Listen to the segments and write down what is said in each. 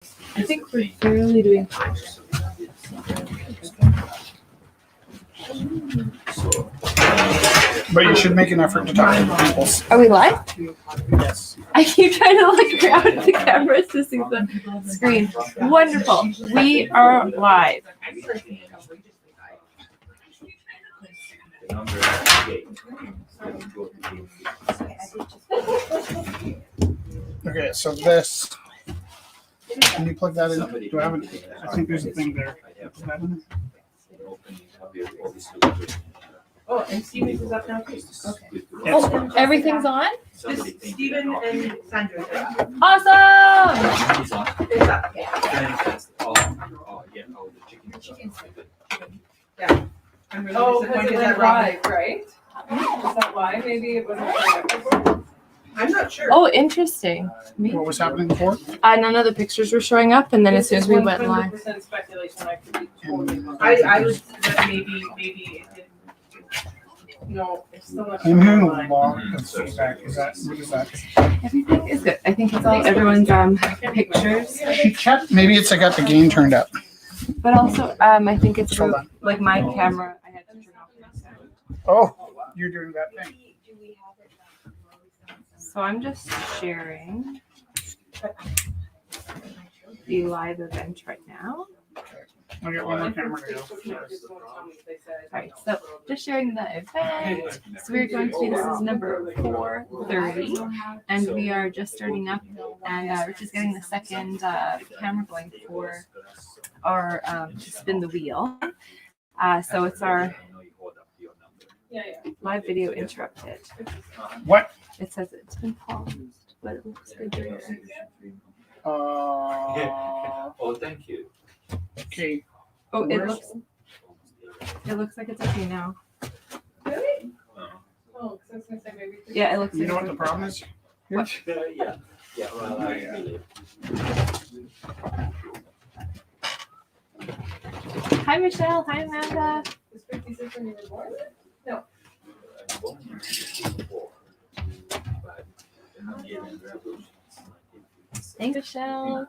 I think we're barely doing fine. But you should make an effort to talk to people. Are we live? Yes. I keep trying to look around the cameras to see the screen. Wonderful. We are live. Okay, so this. Can you plug that in? Do I have it? I think there's a thing there. Plug that in. Oh, and Steven's is up now too. Okay. Oh, everything's on? Steven and Sandra. Awesome! It's up. Yeah. I'm really disappointed that Robin. Right? Is that why? Maybe it wasn't. I'm not sure. Oh, interesting. What was happening before? None of the pictures were showing up, and then as soon as we went live. 100% speculation. I could be totally wrong. I was maybe it didn't. No, it's still not. I'm hearing a lot of feedback. What is that? Everything is good. I think it's all everyone's pictures. Maybe it's I got the gain turned up. But also, I think it's Hold through, on. like my camera. I had to turn off my sound. Oh, you're doing that thing. So I'm just sharing the live event right now. I got one more camera to go. Alright, so just sharing the event. So we're going to do, this is number 430, and we are just starting up, and Rich is getting the second camera going for our to spin the wheel. So it's our live video interrupted. What? It says it's been paused, but it looks good here. Oh, thank you. Okay. Oh, it looks like it's okay now. Really? Oh, because I was going to say maybe. Yeah, it looks You like know what it's the problem is? What? Yeah. Well, I Hi, Michelle. Hi, Amanda. Was 56 when you were born? No. Thanks, Michelle.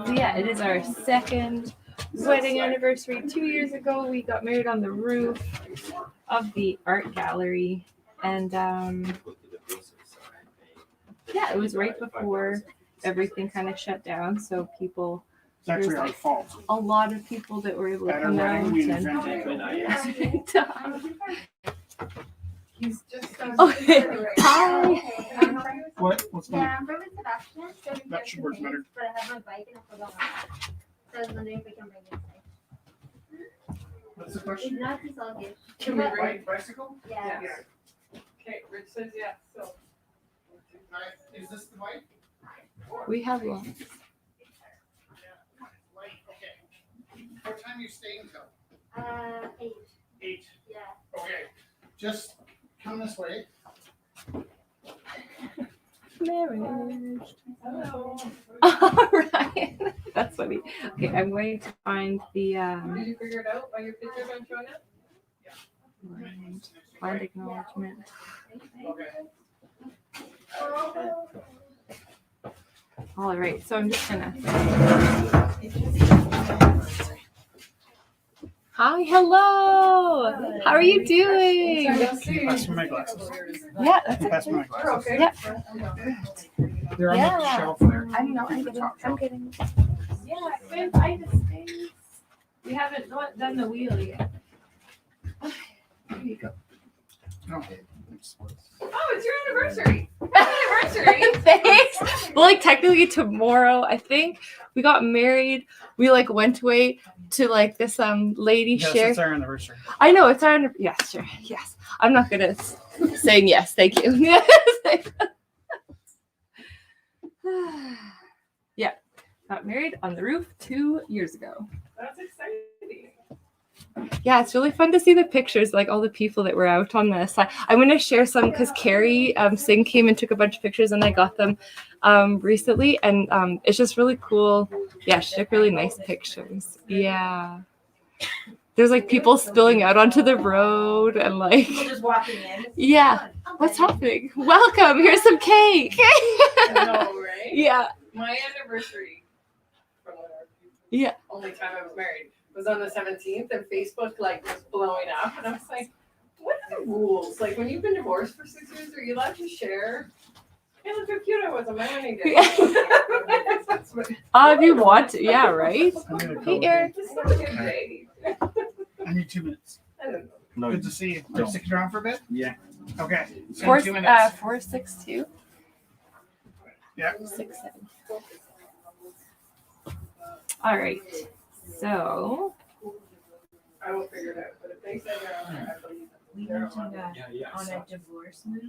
So yeah, it is our second wedding anniversary. 2 years ago, we got married on the roof of the art gallery, and yeah, it was right before everything kind of shut down. So people, It's actually our fault. a lot of people that were able to At our come out wedding, we and invented He's just. Okay. Hi. What? What's going Yeah, on? I'm from Sebastian. So That should work better. But I have my bike and I forgot my bike. So I was wondering if we can bring it inside. What's the If question? not, it's all good. Can we bring? Bicycle? Yeah. Okay, Rich says yes. So. Is this the bike? We have one. Okay. What time are you staying till? 8. 8. Yeah. Okay. Just come this way. Marriage. Hello. All right. That's funny. Okay, I'm going to find the Did you figure it out by your pictures I'm showing up? find acknowledgement. All right, so I'm just gonna. Hi, hello. How are you doing? Can you pass me my glasses? Yeah, that's Pass me my We're glasses. okay. Yeah. They're on Yeah. the shelf there. I'm not. I'm kidding. Yeah, I find the space. We haven't done the wheel yet. There you go. Okay. Oh, it's your anniversary. Happy anniversary. Thanks. Well, like technically tomorrow, I think we got married. We like went away to like this lady Yes, share. it's our anniversary. I know it's our yes, sure, yes. I'm not gonna saying yes. Thank you. Yes. Yeah, got married on the roof 2 years ago. That's exciting. Yeah, it's really fun to see the pictures, like all the people that were out on the side. I'm going to share some because Carrie Singh came and took a bunch of pictures, and I got them recently, and it's just really cool. Yeah, she took really nice pictures. Yeah. There's like people spilling out onto the road and like. People just walking in. Yeah. What's happening? Welcome. Here's some cake. I know, right? Yeah. My anniversary from Yeah. only time I was married was on the 17th, and Facebook like was blowing up, and I was like, what are the rules? Like when you've been divorced for 6 years, are you allowed to share? Hey, look how cute I was on my wedding day. That's what- If you want to, yeah, right? I need a Hey, couple. Eric. It's not a good day. I need 2 minutes. I don't know. No, Good to see you. Are you sticking around for a bit? yeah. Okay. So Four, 2 minutes. 462. Yeah. 67. All right. So I will figure it out, but if they said they're on there, I believe them. We They're mentioned on there. that on a divorce move,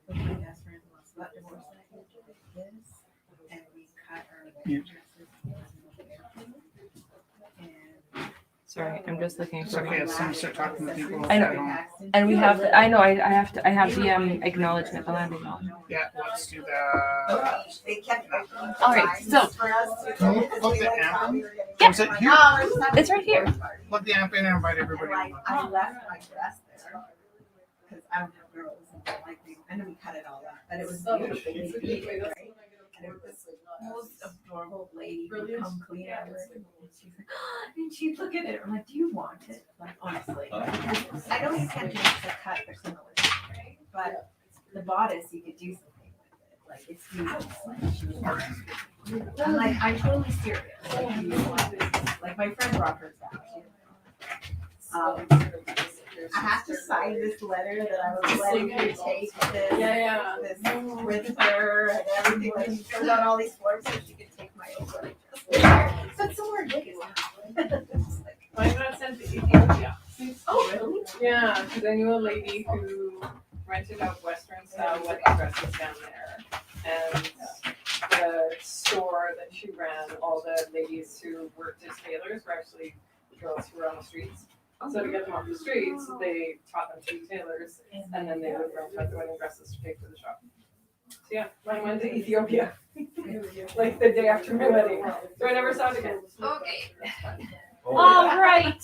with my best friend was about divorce like this, and we cut our Yeah. dresses and sorry, I'm just looking It's for okay. As soon as I start talking to people. I know. at home. And we have I know I have to I have the acknowledgement, the land acknowledgement. Yeah, let's do that. They kept opening All right, so for us. Can you plug the amp in? Yeah. Is it here? it's right here. Plug the amp in and invite And everybody. like, on. I left my dress there, because I don't have girls, and like, and then we cut it all up, but it was beautiful, It's a they good did way, it, that's right? what I gotta And it do. was this most adorable lady who Brilliant. come clean everything, and she's like, and she'd look at it, I'm like, do you want it? Like, honestly, I know you can't make the cut or similar, right? But the bodice, you could do something with it, like, it's beautiful. Like, she was- I'm like, I'm totally serious, like, do you want this? Like, my friend brought hers back. I have to sign this letter that I was letting her take this, Yeah. this with her and everything. Like she filled out all these forms so she could take my old wedding dress. So it's somewhere big. I got sent to Ethiopia. Oh, really? Yeah, because I knew a lady who rented out Western style wedding dresses down there. And the store that she ran, all the ladies who worked as tailors were actually girls who were on the streets. So to get them off the streets, they taught them to be tailors, and then they would rent out the wedding dresses to take to the shop. So yeah, mine went to Ethiopia, like the day after my wedding. So I never saw it again. Okay. All right.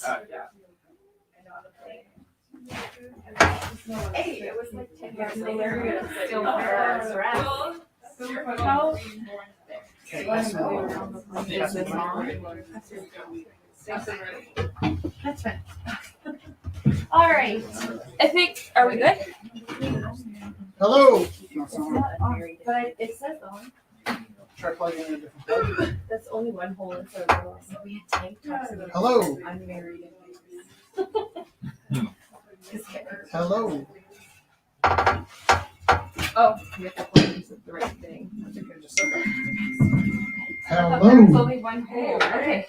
Hey, it was like 10 years Hilarious. later. Still there. How Okay, so Is this on? that's fine. All right. I think are we good? hello. No, it's not. not on, but it says on. Try plugging in a different plug. That's only one hole inside the wall. We had tank tops and Hello. unmarried. Hello. Oh, you have to plug into the right thing. I think I just said that. There was Hello. only one hole. Okay.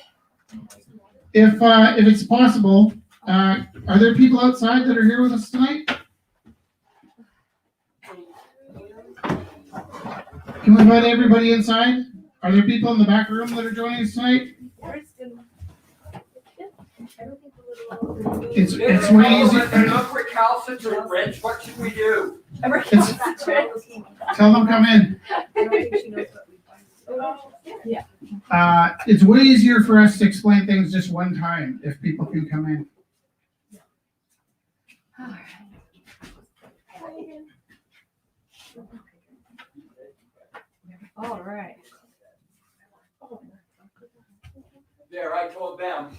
If it's possible, are there people outside that are here with us tonight? Can we invite everybody inside? Are there people in the back room that are joining us tonight? It's way easier. An recalcitrant Rich, what should we do? Tell them come in. I don't think she knows what we've done. It's way easier for us to explain things just one time if people can come in. All right. There, I told them.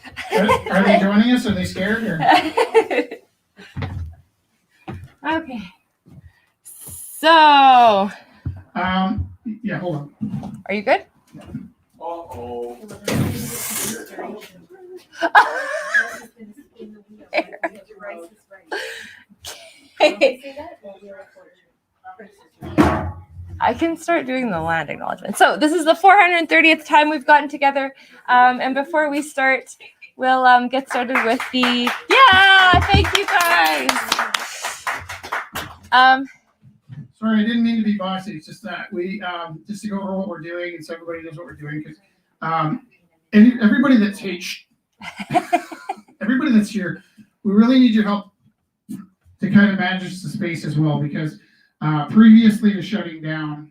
Are they joining us? Are they scared? Or? Okay. So, Yeah, hold on. are you good? Uh-oh. I can start doing the land acknowledgement. So this is the 430th time we've gotten together. And before we start, we'll get started with the, thank you guys. Sorry, I didn't mean to be bossy. It's just that we, just to go over what we're doing and so everybody knows what we're doing. Because everybody that's here, everybody that's here, we really need your help to kind of manage the space as well. Because previously to shutting down,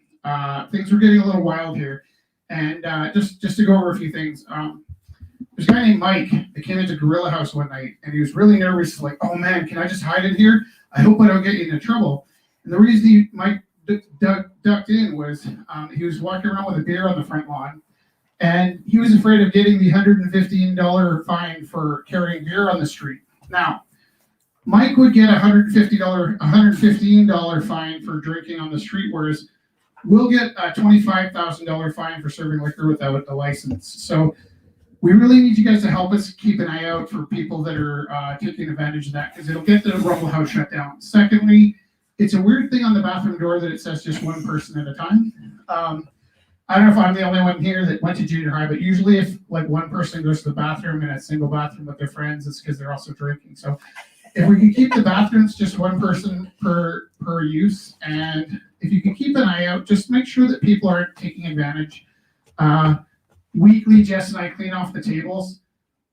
things were getting a little wild here. And just to go over a few things, there's a guy named Mike that came into Gorilla House one night, and he was really nervous. He's like, oh man, can I just hide in here? I hope I don't get you into trouble. And the reason Mike ducked in was he was walking around with a beer on the front lawn. And he was afraid of getting the $115 fine for carrying beer on the street. Now, Mike would get $115 fine for drinking on the street, whereas we'll get a $25,000 fine for serving liquor without a license. So we really need you guys to help us keep an eye out for people that are taking advantage of that, because it'll get the Rumble House shut down. Secondly, it's a weird thing on the bathroom door that it says just one person at a time. I don't know if I'm the only one here that went to junior high, but usually if like one person goes to the bathroom in a single bathroom with their friends, it's because they're also drinking. So if we can keep the bathrooms just one person per use, and if you can keep an eye out, just make sure that people aren't taking advantage. Weekly, Jess and I clean off the tables,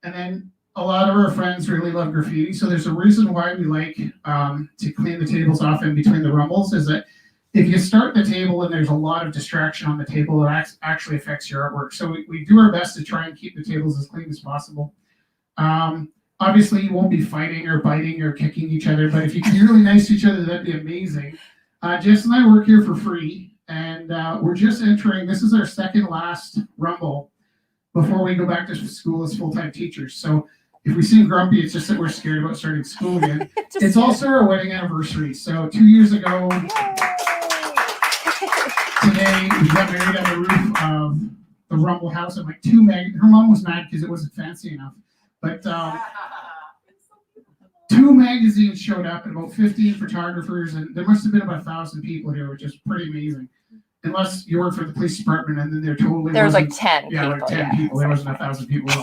and then a lot of our friends really love graffiti. So there's a reason why we like to clean the tables off in between the rumbles, is that if you start the table and there's a lot of distraction on the table, it actually affects your artwork. So we do our best to try and keep the tables as clean as possible. Obviously, you won't be fighting or biting or kicking each other, but if you can be really nice to each other, that'd be amazing. Jess and I work here for free, and we're just entering, this is our second last rumble before we go back to school as full-time teachers. So if we seem grumpy, it's just that we're scared about starting school again. It's also our wedding anniversary. So 2 years ago, today, we got married on the roof of the Rumble House. And like her mom was mad because it wasn't fancy enough. But 2 magazines showed up and about 15 photographers, and there must have been about 1,000 people here, which is pretty amazing. Unless you work for the police department, and then there was like 10 yeah, people. like 10 people. There wasn't 1,000 people at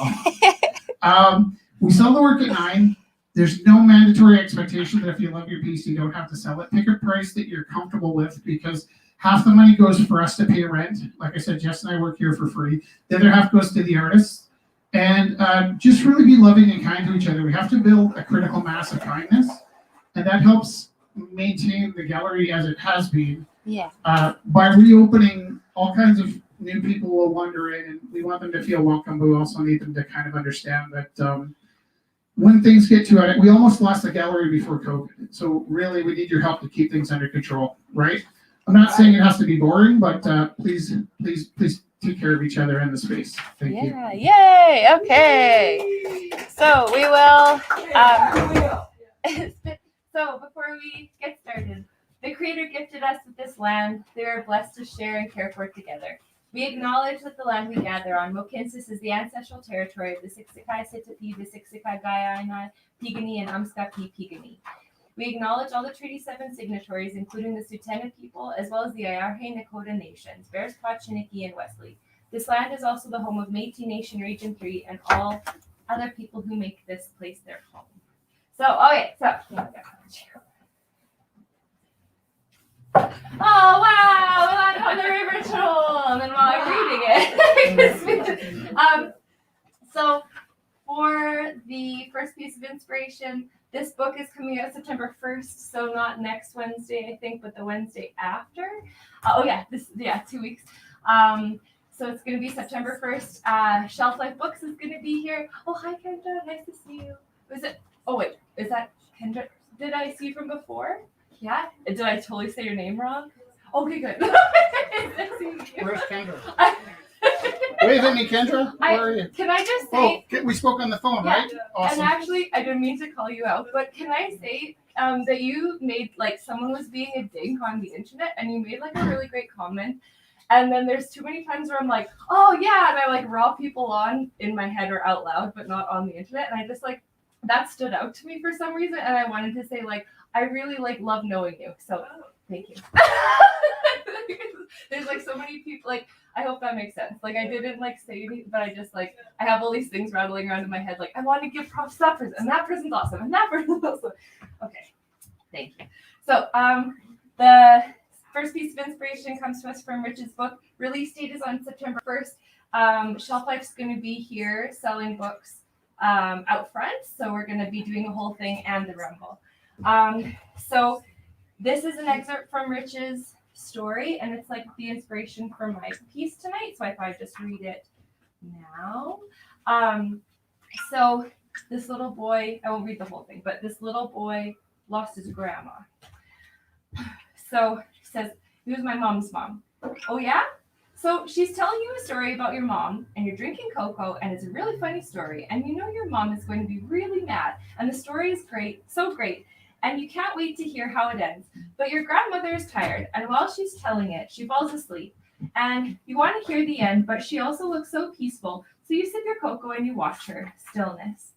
all. We sell the work at 9. There's no mandatory expectation that if you love your piece, you don't have to sell it. Pick a price that you're comfortable with, because half the money goes for us to pay rent. Like I said, Jess and I work here for free. The other half goes to the artists. And just really be loving and kind to each other. We have to build a critical mass of kindness, and that helps maintain the gallery as it has been. Yeah. By reopening, all kinds of new people will wander in, and we want them to feel welcome, but we also need them to kind of understand that when things get too out of, we almost lost the gallery before COVID. So really, we need your help to keep things under control, right? I'm not saying it has to be boring, but please take care of each other in the space. Thank you. Yeah, yay, okay. So we will, so before we get started, the Creator gifted us with this land. They are blessed to share and care for it together. We acknowledge that the land we gather on, Mohkinstsis, is the ancestral territory of the Siksika Sitapi, the Siksika Guyana, Piegani, and Umskapi Piegani. We acknowledge all the Treaty 7 signatories, including the Tsuut'ina people, as well as the Ayarhe Nakota nations, Bearspaw, Chiniki, and Wesley. This land is also the home of Métis Nation Region 3 and all other people who make this place their home. So, okay, so. Oh, wow, on the original, and then while I'm reading it. So, for the first piece of inspiration, this book is coming out September 1st, so not next Wednesday, I think, but the Wednesday after. 2 weeks. So it's going to be September 1st. Shelf Life Books is going to be here. Oh, hi, Kendra. Nice to see you. Is that Kendra? Did I see you from before? Yeah? Did I totally say your name wrong? Okay, good. Where's Kendra? Wave at me, Kendra. Where are you? Can I just say? We spoke on the phone, Yeah. right? Awesome. And actually, I didn't mean to call you out, but can I say that you made, like, someone was being a dink on the internet, and you made, like, a really great comment. And then there's too many times where I'm like, oh, yeah, and I, like, raw people on in my head or out loud, but not on the internet. And I just, like, that stood out to me for some reason, and I wanted to say, like, I really, like, love knowing you. So, thank you. There's, like, so many people, like, I hope that makes sense. Like, I didn't, like, say anything, but I just, like, I have all these things rattling around in my head. Like, I want to give props to that person, and that person's awesome, and that person's awesome. Okay, thank you. So, the first piece of inspiration comes to us from Rich's book. Release date is on September 1st. Shelf Life's going to be here selling books out front, so we're going to be doing the whole thing and the rumble. So, this is an excerpt from Rich's story, and it's like the inspiration for my piece tonight, so I thought I'd just read it now. So this little boy, I won't read the whole thing, but this little boy lost his grandma. So he says, he was my mom's mom. Oh yeah? So she's telling you a story about your mom, and you're drinking cocoa, and it's a really funny story, and you know your mom is going to be really mad, and the story is great, so great, and you can't wait to hear how it ends. But your grandmother is tired, and while she's telling it, she falls asleep, and you want to hear the end, but she also looks so peaceful, so you sip your cocoa and you watch her. Stillness.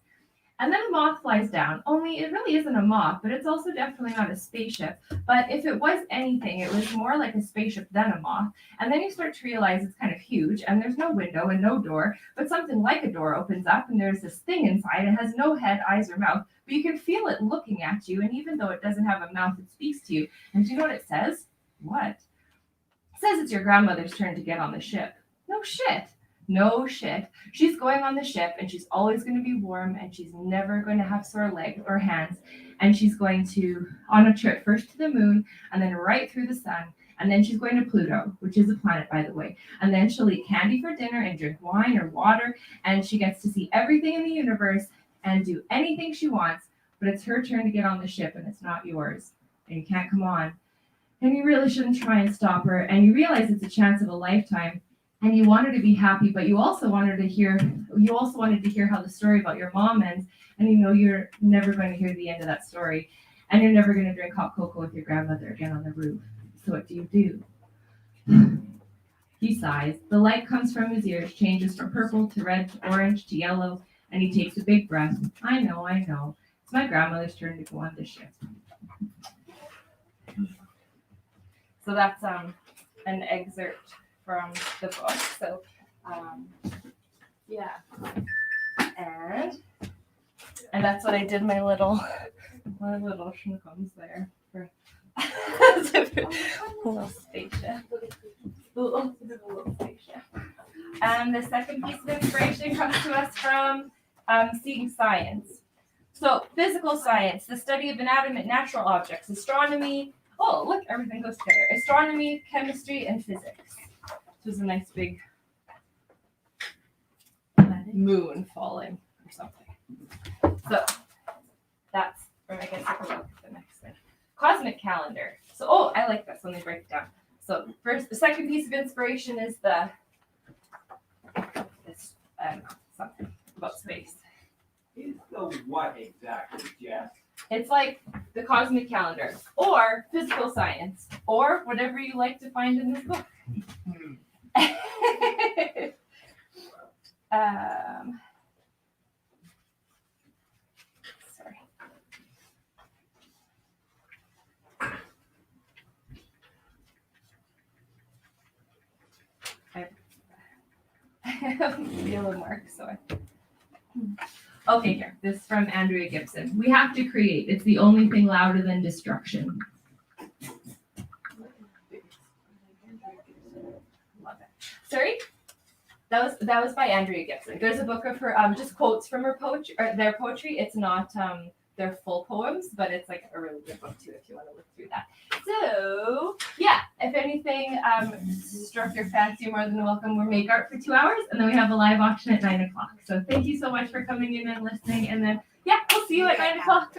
And then a moth flies down, only it really isn't a moth, but it's also definitely not a spaceship. But if it was anything, it was more like a spaceship than a moth. And then you start to realize it's kind of huge, and there's no window and no door, but something like a door opens up, and there's this thing inside. It has no head, eyes, or mouth, but you can feel it looking at you, and even though it doesn't have a mouth, it speaks to you. And do you know what it says? What? It says it's your grandmother's turn to get on the ship. No shit. No shit. She's going on the ship, and she's always going to be warm, and she's never going to have sore legs or hands. And she's going to on a trip first to the moon, and then right through the sun, and then she's going to Pluto, which is a planet, by the way. And then she'll eat candy for dinner and drink wine or water, and she gets to see everything in the universe and do anything she wants. But it's her turn to get on the ship, and it's not yours, and you can't come on. And you really shouldn't try and stop her. And you realize it's a chance of a lifetime. And you want her to be happy, but you also wanted to hear how the story about your mom ends, and you know you're never going to hear the end of that story, and you're never going to drink hot cocoa with your grandmother again on the roof. So what do? He sighs. The light comes from his ears, changes from purple to red to orange to yellow, and he takes a big breath. I know. It's my grandmother's turn to go on the ship. So that's an excerpt from the book. So, yeah. And that's what I did my little schnookums there for little spaceship. Little spaceship. And the second piece of inspiration comes to us from Seeing Science. So, physical science, the study of inanimate natural objects, astronomy. Oh, look, everything goes together. Astronomy, chemistry, and physics. This is a nice big moon falling or something. So that's, or I guess I can look at the next thing. Cosmic calendar. So, oh, I like this. Let me break it down. So first, the second piece of inspiration is something about space. It's the what exactly, Jess? It's like the cosmic calendar, or physical science, or whatever you like to find in this book. Sorry. I have yellow marks, so okay, here. This is from Andrea Gibson. We have to create. It's the only thing louder than destruction. Love it. Sorry? That was by Andrea Gibson. There's a book of her just quotes from her poetry, or their poetry. It's not their full poems, but it's like a really good book too if you want to look through that. So yeah, if anything struck your fancy, you're more than welcome. We'll make art for 2 hours, and then we have a live auction at 9 o'clock. So thank you so much for coming in and listening, and then yeah, we'll see you at 9 o'clock.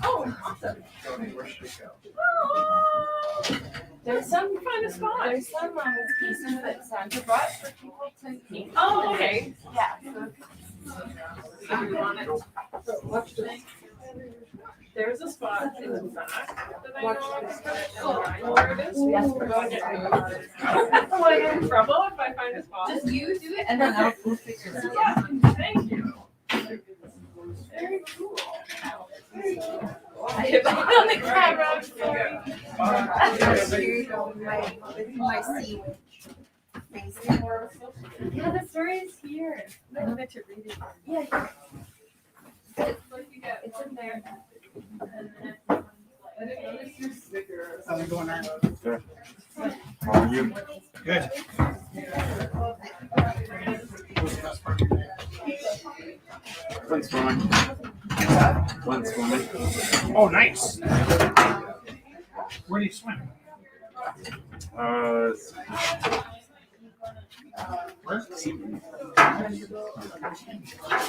Oh, awesome. There's some kind of spot. There's some pieces that Sandra brought for people to keep. Oh, okay. Yeah. So we want it. Watch this. There's a spot in the back that I know of. Where it is? Yes. We're going to get moved. Will I get in trouble if I find a spot? Just you do it, and then we'll figure it out. Yeah, thank you. Very cool. I have it on the camera. I'm sorry. My seat. Yeah, the story is here. I wanted to read it. Yeah, It's like you get it's in there. I didn't notice your sticker. How's it going, Aaron? Good. How are you? Good. What's the best part of your day? Went swimming. Went swimming. Oh, nice. Where do you swim? Where?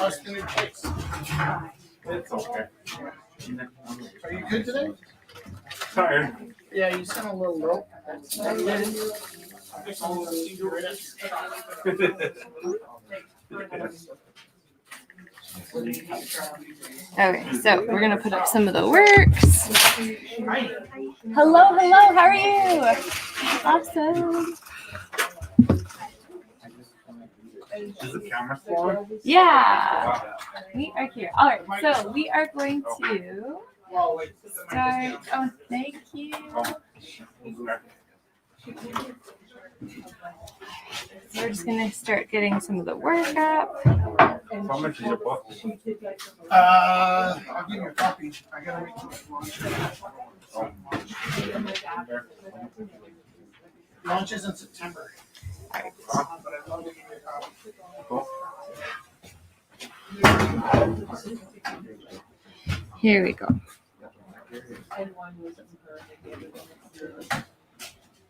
Austin and Chase. It's okay. Are you good today? Tired. Yeah, you sound a little low. Okay, so we're gonna put up some of the works. Hello, hello, how are you? Awesome. Is the camera still on? Yeah, we are here. All right, so we are going to start. Oh, thank you. So we're just gonna start getting some of the work up. How much is your book? I'll give you a copy. I gotta wait till it launches in September. But I'll give you a copy. Here we go.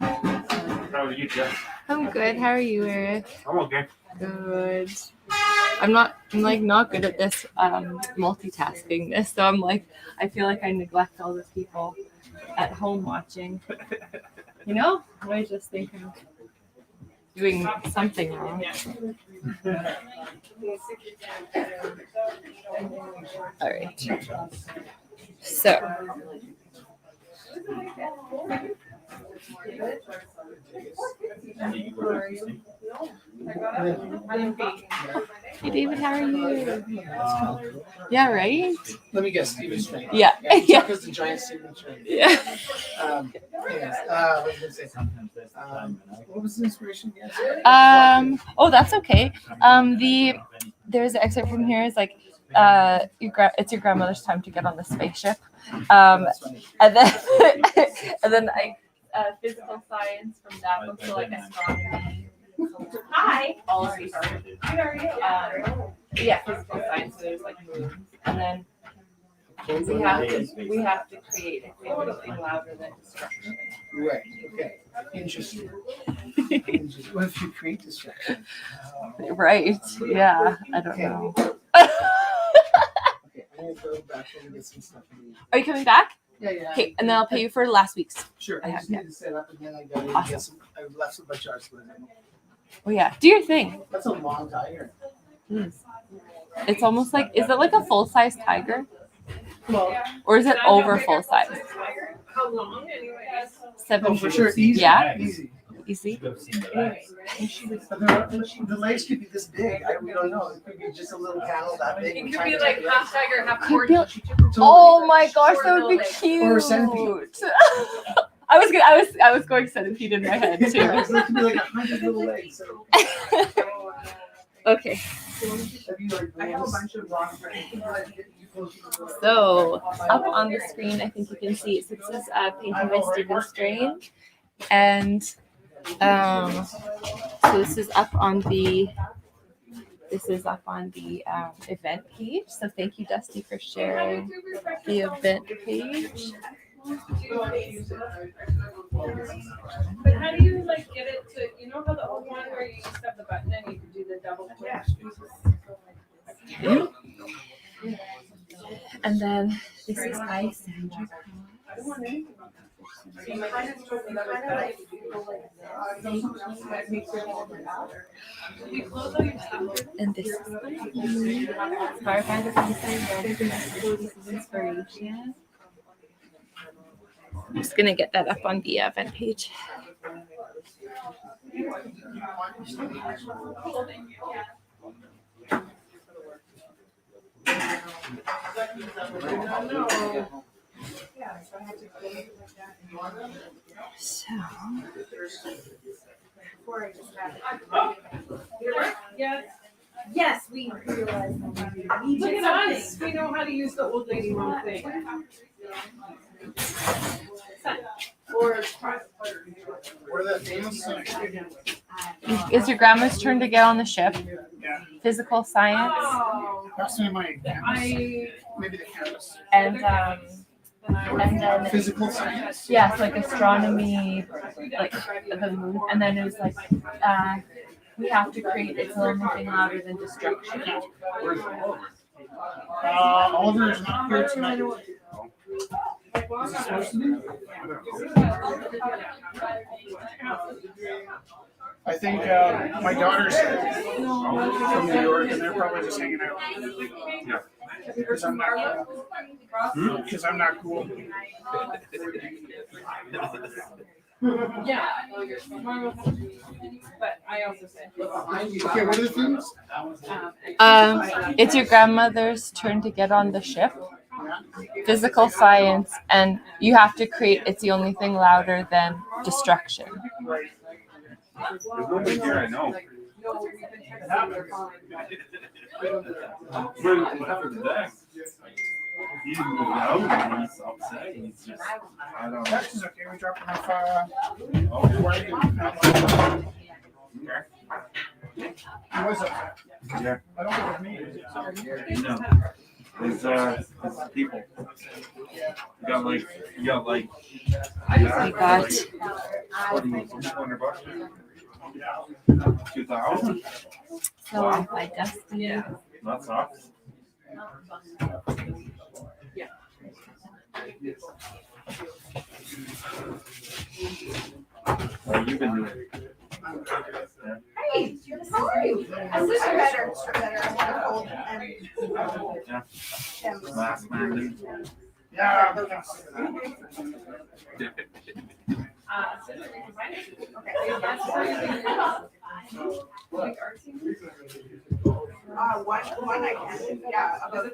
How are you, Jeff? I'm good. How are you, Eric? I'm okay. Good. I'm not good at this multitasking this, so I feel like I neglect all the people at home watching. You know? I just think I'm doing something wrong. All right. So hey David, how are you? Yeah, right? Let me guess, Steven's train. Yeah. Yeah. Chuck is the giant Steven train. Yeah. What was I gonna say? What was the inspiration again? Oh, that's okay. There's an excerpt from here. It's like it's your grandmother's time to get on the spaceship. That's funny. And then and then physical science from that book, so like astronomy. Hi. All of these are. How are you? Yeah, physical science. So there's like moons, and then we have to create anything louder than destruction. Right. Okay. Interesting. What if you create distraction? Right. Yeah. I don't know. Okay, I'm gonna go back and get some stuff. Are you coming back? Yeah. Okay, and then I'll pay you for last week's. Sure. I just need to set up and then I gotta Awesome. get some. I left some bunch of ours. Oh yeah, do your thing. That's a long tiger. It's almost like, is it like a full-size tiger? Well, Or is it over full-size? How long anyways? 7 oh, for sure. Easy. Yeah. Easy. Easy. But the legs could be this big. We don't know. It could be just a little panel that big. It could be like half tiger, half Could be- tortoise. Oh my gosh, that would be cute. Or a centipede. I was going centipede in my head too. Yeah, so it could be like 100 little legs. So Okay, that'd be like I have a bunch of rocks. so up on the screen, I think you can see it. So this is painting by Stephen Strain, and so this is up on the event page. So thank you, Dusty, for sharing the event page. But how do you like get it to, you know how the old one where you just have the button and you can do the double click? And then this is by Sandra. And this is inspired by the piece I read. This is inspiration. I'm just gonna get that up on the event page. So Yes. Yes, we realized we Look did at us. something. We know how to use the old lady one thing. Or what are the famous? it's your grandma's turn to get on the ship. Yeah. Physical science oh, That's in my I maybe the canvas. and then Physical science. yeah, it's like astronomy, like the moon, and then it was like we have to create its own thing louder than destruction. Oliver is not here tonight. Is it supposed to be? I think my daughter's from New York, and they're probably just hanging out. Yeah. Because I'm not cool. Because I'm not cool. Yeah. But I also said. Okay, what are the things? It's your grandmother's turn to get on the ship. Physical science, and you have to create. It's the only thing louder than destruction. There's nobody here I know. He's moving out and he's upset. He's just, I don't know. Tax is okay. We dropped him off. Okay. Wagon. He was upset. Yeah. I don't know what it means. No. It's people. You got like. I got $2,200. 2,000. so by Destiny. That sucks. What you've been doing? Hey, how are you? I'm better. I'm on a cold and Last man, dude. Yeah. One I can, yeah, about the,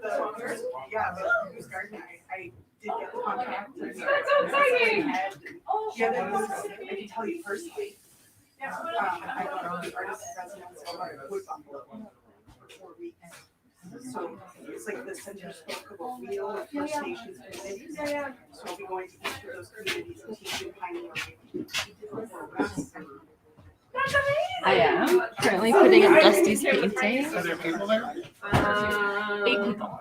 yeah, about who's garden, I did get the contract. That's so exciting. Yeah, that was, I can tell you personally. I got the artist residence over Wood Buffalo for 4 weeks. So it's like the center spoke of a wheel of First Nations communities. So I'll be going to each of those communities and teaching pioneer. That's amazing. I am currently putting up Dusty's painting. Are there people there? 8 people.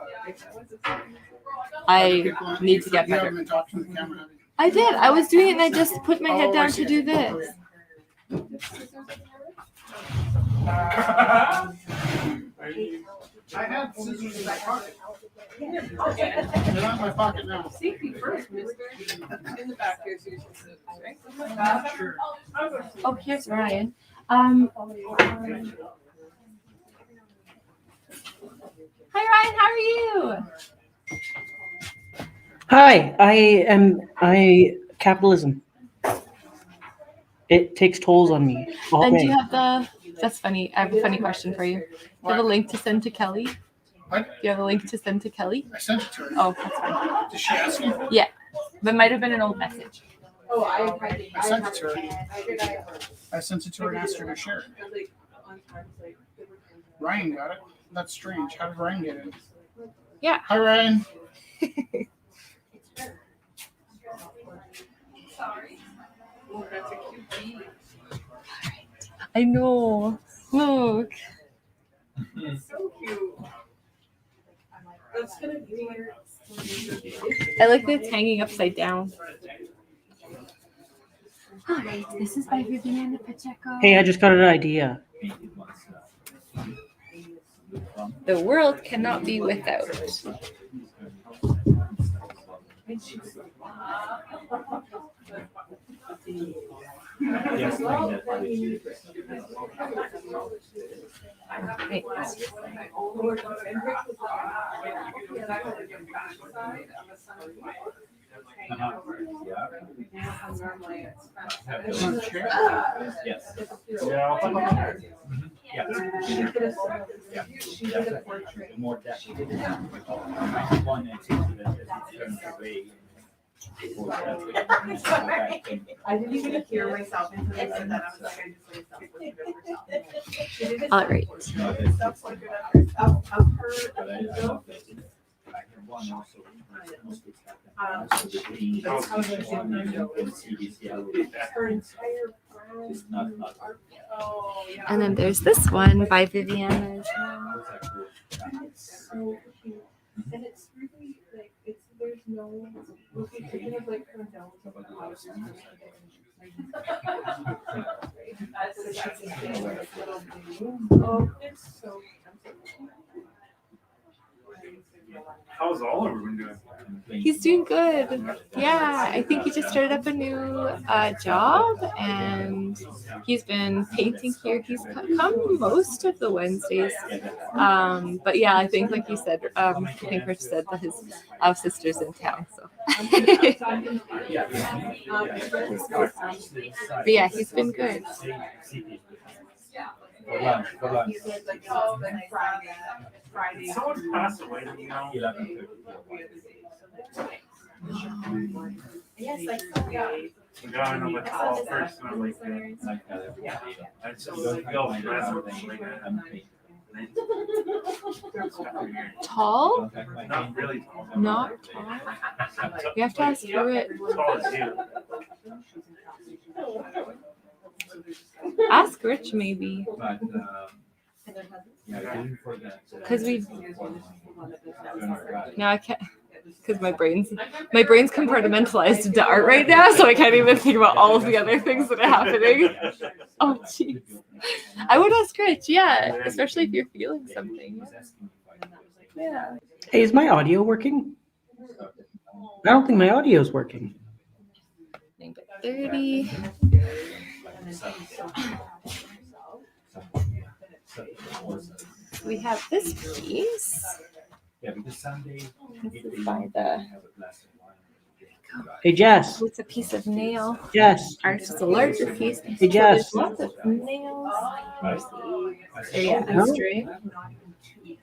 I need to get You better. haven't been talking to the camera, have you? I did. I was doing it and I just put my head Oh, I down see. to do this. I had scissors in my pocket. Okay. They're not in my pocket now. Safety first, mister. In the back, there's usually scissors, right? Sure. Oh, here's Ryan. Hi Ryan, how are you? Hi, capitalism. It takes tolls on me all And do day. you have that's funny. I have a funny question for you. Do you have a link to send to Kelly? What? Do you have a link to send to Kelly? I sent it to her. Oh, that's fine. Did she ask you? for it? That might have been an old message. Oh, I sent it to her. I sent it to her and asked her to share it. Ryan got it. That's strange. How did Ryan get it? Yeah. Hi, Ryan. Oh, that's a cute bee. I know. Look. It's so cute. That's gonna be weird. I like that it's hanging upside down. Hi, this is by Viviana Pacheco. Hey, I just got an idea. The world cannot be without. Wait. Yes. Yeah, I'll talk about it. More definitely. One and two, turns away. I didn't even hear myself until they said that. I was like, I just like myself. All right. Of her. Her entire brand. Oh, yeah. And then there's this one by Viviana. And it's so cute. And it's really like, there's no, it's kind of like her nose of the house. Oh, it's so. How's Oliver been doing? He's doing good. Yeah, I think he just started up a new job, and he's been painting here. He's come most of the Wednesdays. But yeah, I think, like you said, I think Rich said that his sister's in town. So, but yeah, he's been good. Friday. Someone passed away, you know. Yes, like, The guy I know, but the whole person, I'm like, I just feel Tall? not really tall. Not tall. We have to ask Rich. Tall as you. Ask Rich maybe, because we. Now I can't. Because my brain's compartmentalized into art right now, so I can't even think about all of the other things that are happening. Oh jeez. I would ask Rich, yeah, especially if you're feeling something. Yeah. Hey, is my audio working? I don't think my audio is working. 30. We have this piece. Yeah, because Sunday. This is by the. Hey, Jess. It's a piece of nail. Jess. Ours is a larger piece. Hey, So Jess. there's lots of nails. There, yeah, Huh? and string.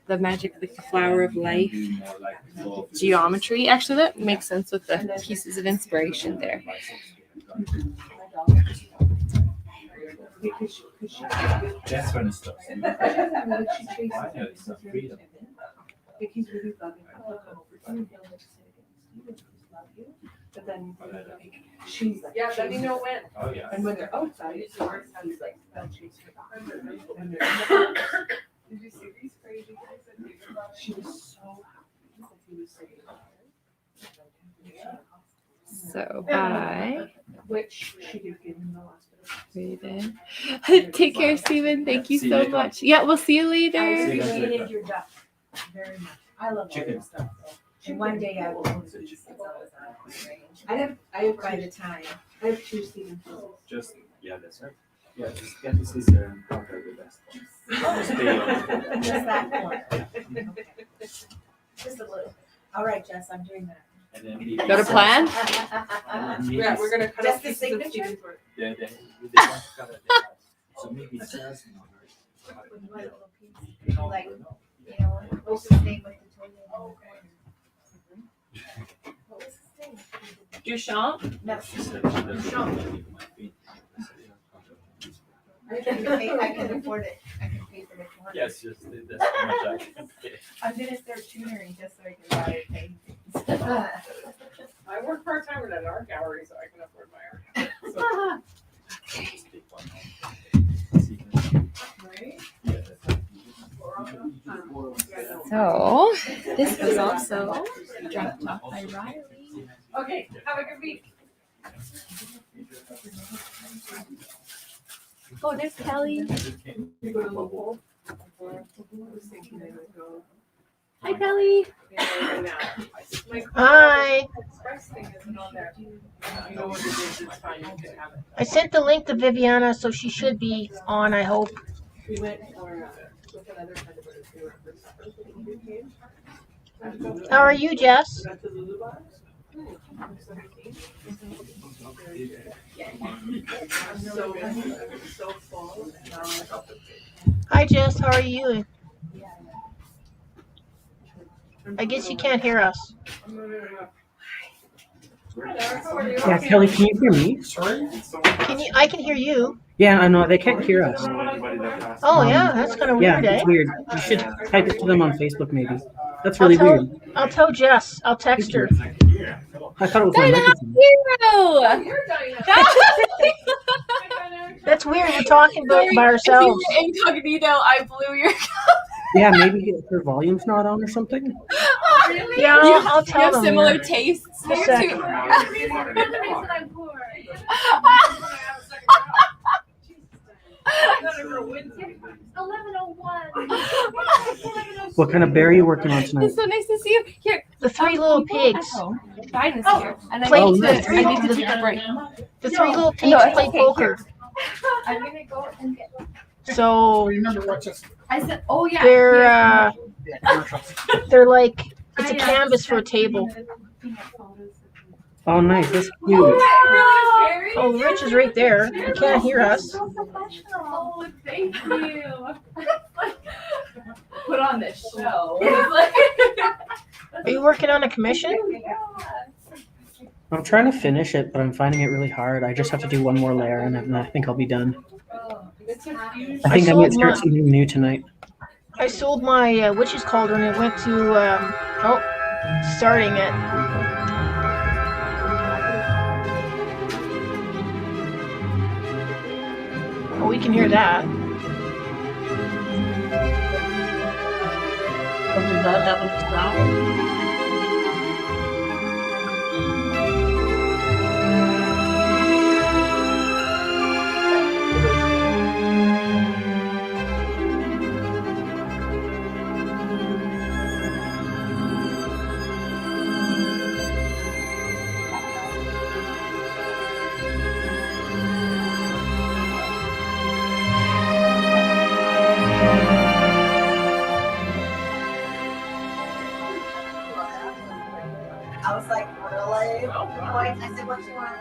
The magic, like the flower of life. Geometry. Actually, that makes sense with the pieces of inspiration there. That's when it stops. He's really loving. But then she's like, yeah, let me know when. Oh, yeah. And when they're outside, it's worse. He's like, then she's forgotten. Did you see these crazy things? She was so happy that he was saying. So bye. Which she did give him the last bit of. Raven. Take care, Steven. Thank you See you so later. much. Yeah, we'll see you I later. appreciated your duck very much. I love all Chicken. this stuff. And one day I will own a piece since I was on range. I have by the time. I have two Stephen pieces. Just, yeah, that's right. Yeah, just get the sister and conquer the best. Stay on. Just that one. Okay. Just a little. All right, Jess, I'm doing that. And then maybe. Got a plan? Yeah, we're gonna cut Just off the pieces of signature? Stephen's work. Yeah, they want to cut it down. So maybe it says, Like, you know, what's his name with the toilet in the corner? What was his name? Duchamp? No. she said she doesn't leave my feet. I can afford it. I can pay for it. Yes, just, that's how much I can pay. I'm gonna start tutoring just so I can buy paintings. I work part-time at an art gallery, so I can afford my art. So, Just take one home. right? Yeah, that's right. So, this was also dropped off by Riley. Okay, have a good week. Oh, there's Kelly. You go to local. I was thinking I would go. Hi, Kelly. My Hi. express thing isn't on there. You know what it is, it's fine, you can have it. I sent the link to Viviana, so she should be on, I hope. We went for, with another friend of ours, we went for supper for the Easter cake. How are you, Jess? Went to Lulu Bars. I'm so full. Hi, Jess. How are you? I guess you can't hear us. Yeah, Kelly, can you hear me? Can you? I can hear you. Yeah, I know. They can't hear us. Oh yeah, that's kind of Yeah, weird, eh? it's weird. You should type it to them on Facebook, maybe. That's really weird. I'll tell Jess. I'll text her. I thought it was my microphone. Hero! You're dying. That's weird. We're talking by If you ourselves. were incognito, I blew your. Yeah, maybe her volume's not on or something. Yeah, I'll You tell have them. similar Yeah. tastes. Just a second. I'm poor. 11:01. What kind of bear are you working on tonight? It's so nice to see you. Here, The three little pigs. Fine is here. And I Play need the to, I need to take a break. The three little pigs No, it's play okay. poker. I'm gonna go and get. So Remember what just I said, oh yeah. they're like it's a canvas for a table. Oh, nice. That's Oh, cute. really, Carrie? Oh, Rich is right there. He can't hear us. So professional. Oh, thank you. Put on this show. Are you working on a commission? I'm trying to finish it, but I'm finding it really hard. I just have to do one more layer, and then I think I'll be done. It's a huge. I think I sold might start my- something new tonight. I sold my witch's cauldron and went to starting it. Oh, we can hear that. something bad happened to sound. I was like, really? Boy, I said, what you want?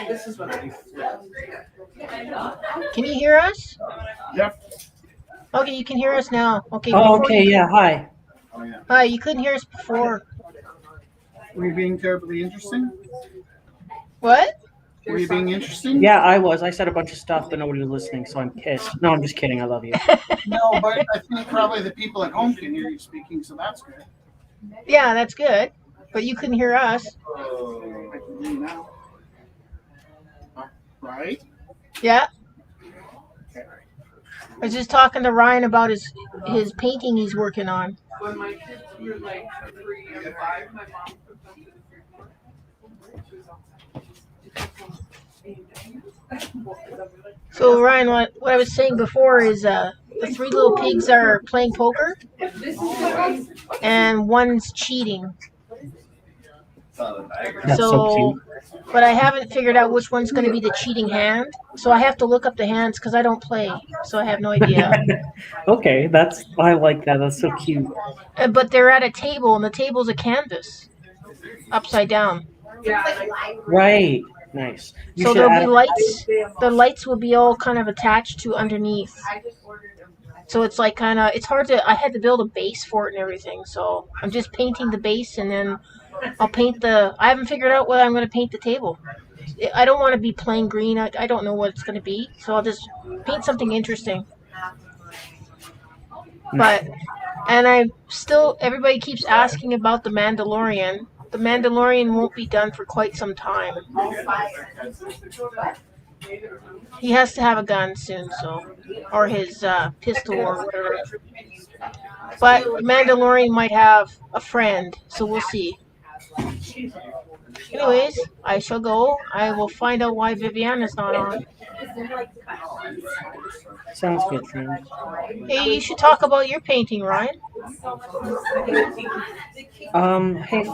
This is what I Can you hear us? Yep. Okay, you can hear us now. Okay. Oh, before okay, you- yeah, hi. Hi, you couldn't hear us before. Were you being terribly interesting? What? Were you being interesting? Yeah, I was. I said a bunch of stuff, but nobody was listening, so I'm pissed. No, I'm just kidding. I love you. No, but I think probably the people at home can hear you speaking, so that's good. Yeah, that's good. But you couldn't hear us. I can hear you now. Right? Yeah. I was just talking to Ryan about his painting he's working on. When my kids were like 3 and 5, my mom put them to the food court. She was outside. So Ryan, what I was saying before is the three little pigs are playing poker This is what and one's cheating. That's so So, cute. but I haven't figured out which one's going to be the cheating hand. So I have to look up the hands because I don't play, so I have no idea. Okay, I like that. That's so cute. But they're at a table, and the table's a canvas, upside down. Right. Nice. You So should there'll be add- lights. The lights will be all kind of attached to underneath. So it's like kind of, it's hard to, I had to build a base for it and everything. So I'm just painting the base and then I'll paint I haven't figured out what I'm going to paint the table. I don't want to be plain green. I don't know what it's going to be. So I'll just paint something interesting. But, and everybody keeps asking about the Mandalorian. The Mandalorian won't be done for quite some time. He has to have a gun soon, or his pistol or whatever. But Mandalorian might have a friend, so we'll see. Anyways, I shall go. I will find out why Viviana's not on. Sounds good, friend. Hey, you should talk about your painting, Ryan. Hey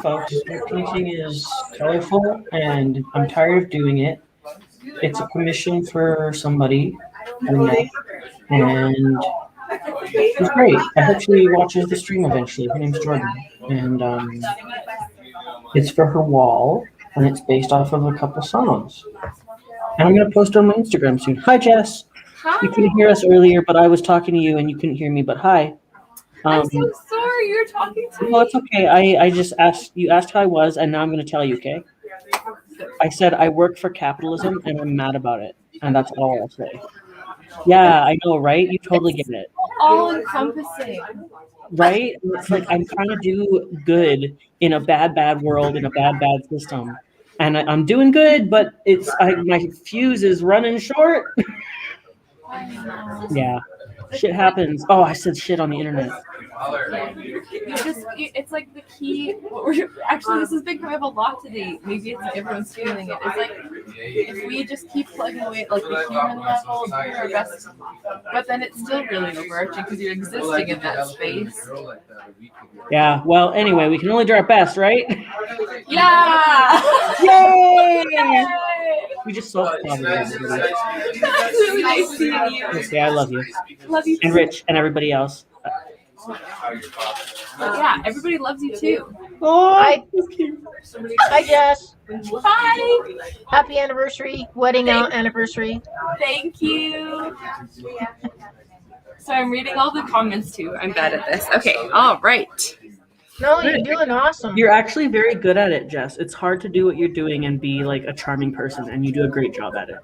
folks, my painting is colorful and I'm tired of doing it. It's a commission for somebody I know, and she's great. I hope she watches the stream eventually. Her name's Jordan, and it's for her wall, and it's based off of a couple songs. And I'm gonna post it on my Instagram soon. Hi, Jess. Hi. You couldn't hear us earlier, but I was talking to you, and you couldn't hear me. But hi. I'm so sorry. You're talking to me. No, it's okay. I just asked you asked how I was, and now I'm gonna tell you. Okay. I said I work for capitalism, and I'm mad about it, and that's all I'll say. Yeah, I know, right? You totally get it, All encompassing. right? It's like I'm trying to do good in a bad world, in a bad system, and I'm doing good, but my fuse is running short. Yeah, shit happens. Oh, I said shit on the internet. It's like the key. Actually, this has been kind of a lot today. Maybe it's everyone's feeling it. It's like if we just keep plugging away at like the human level, doing our best, but then it's still really overarching because you're existing in that space. Yeah. Well, anyway, we can only do our best, right? Yeah! Yay! We just solved the problem, everybody. That's really nice seeing you. Okay, I love you. Love you And too. Rich and everybody else. Yeah, everybody loves you too. Oh, Hi, Jess. Bye. Happy anniversary, wedding anniversary. Thank you. So I'm reading all the comments too. I'm bad at this. Okay. All right. No, you're doing awesome. You're actually very good at it, Jess. It's hard to do what you're doing and be like a charming person, and you do a great job at it.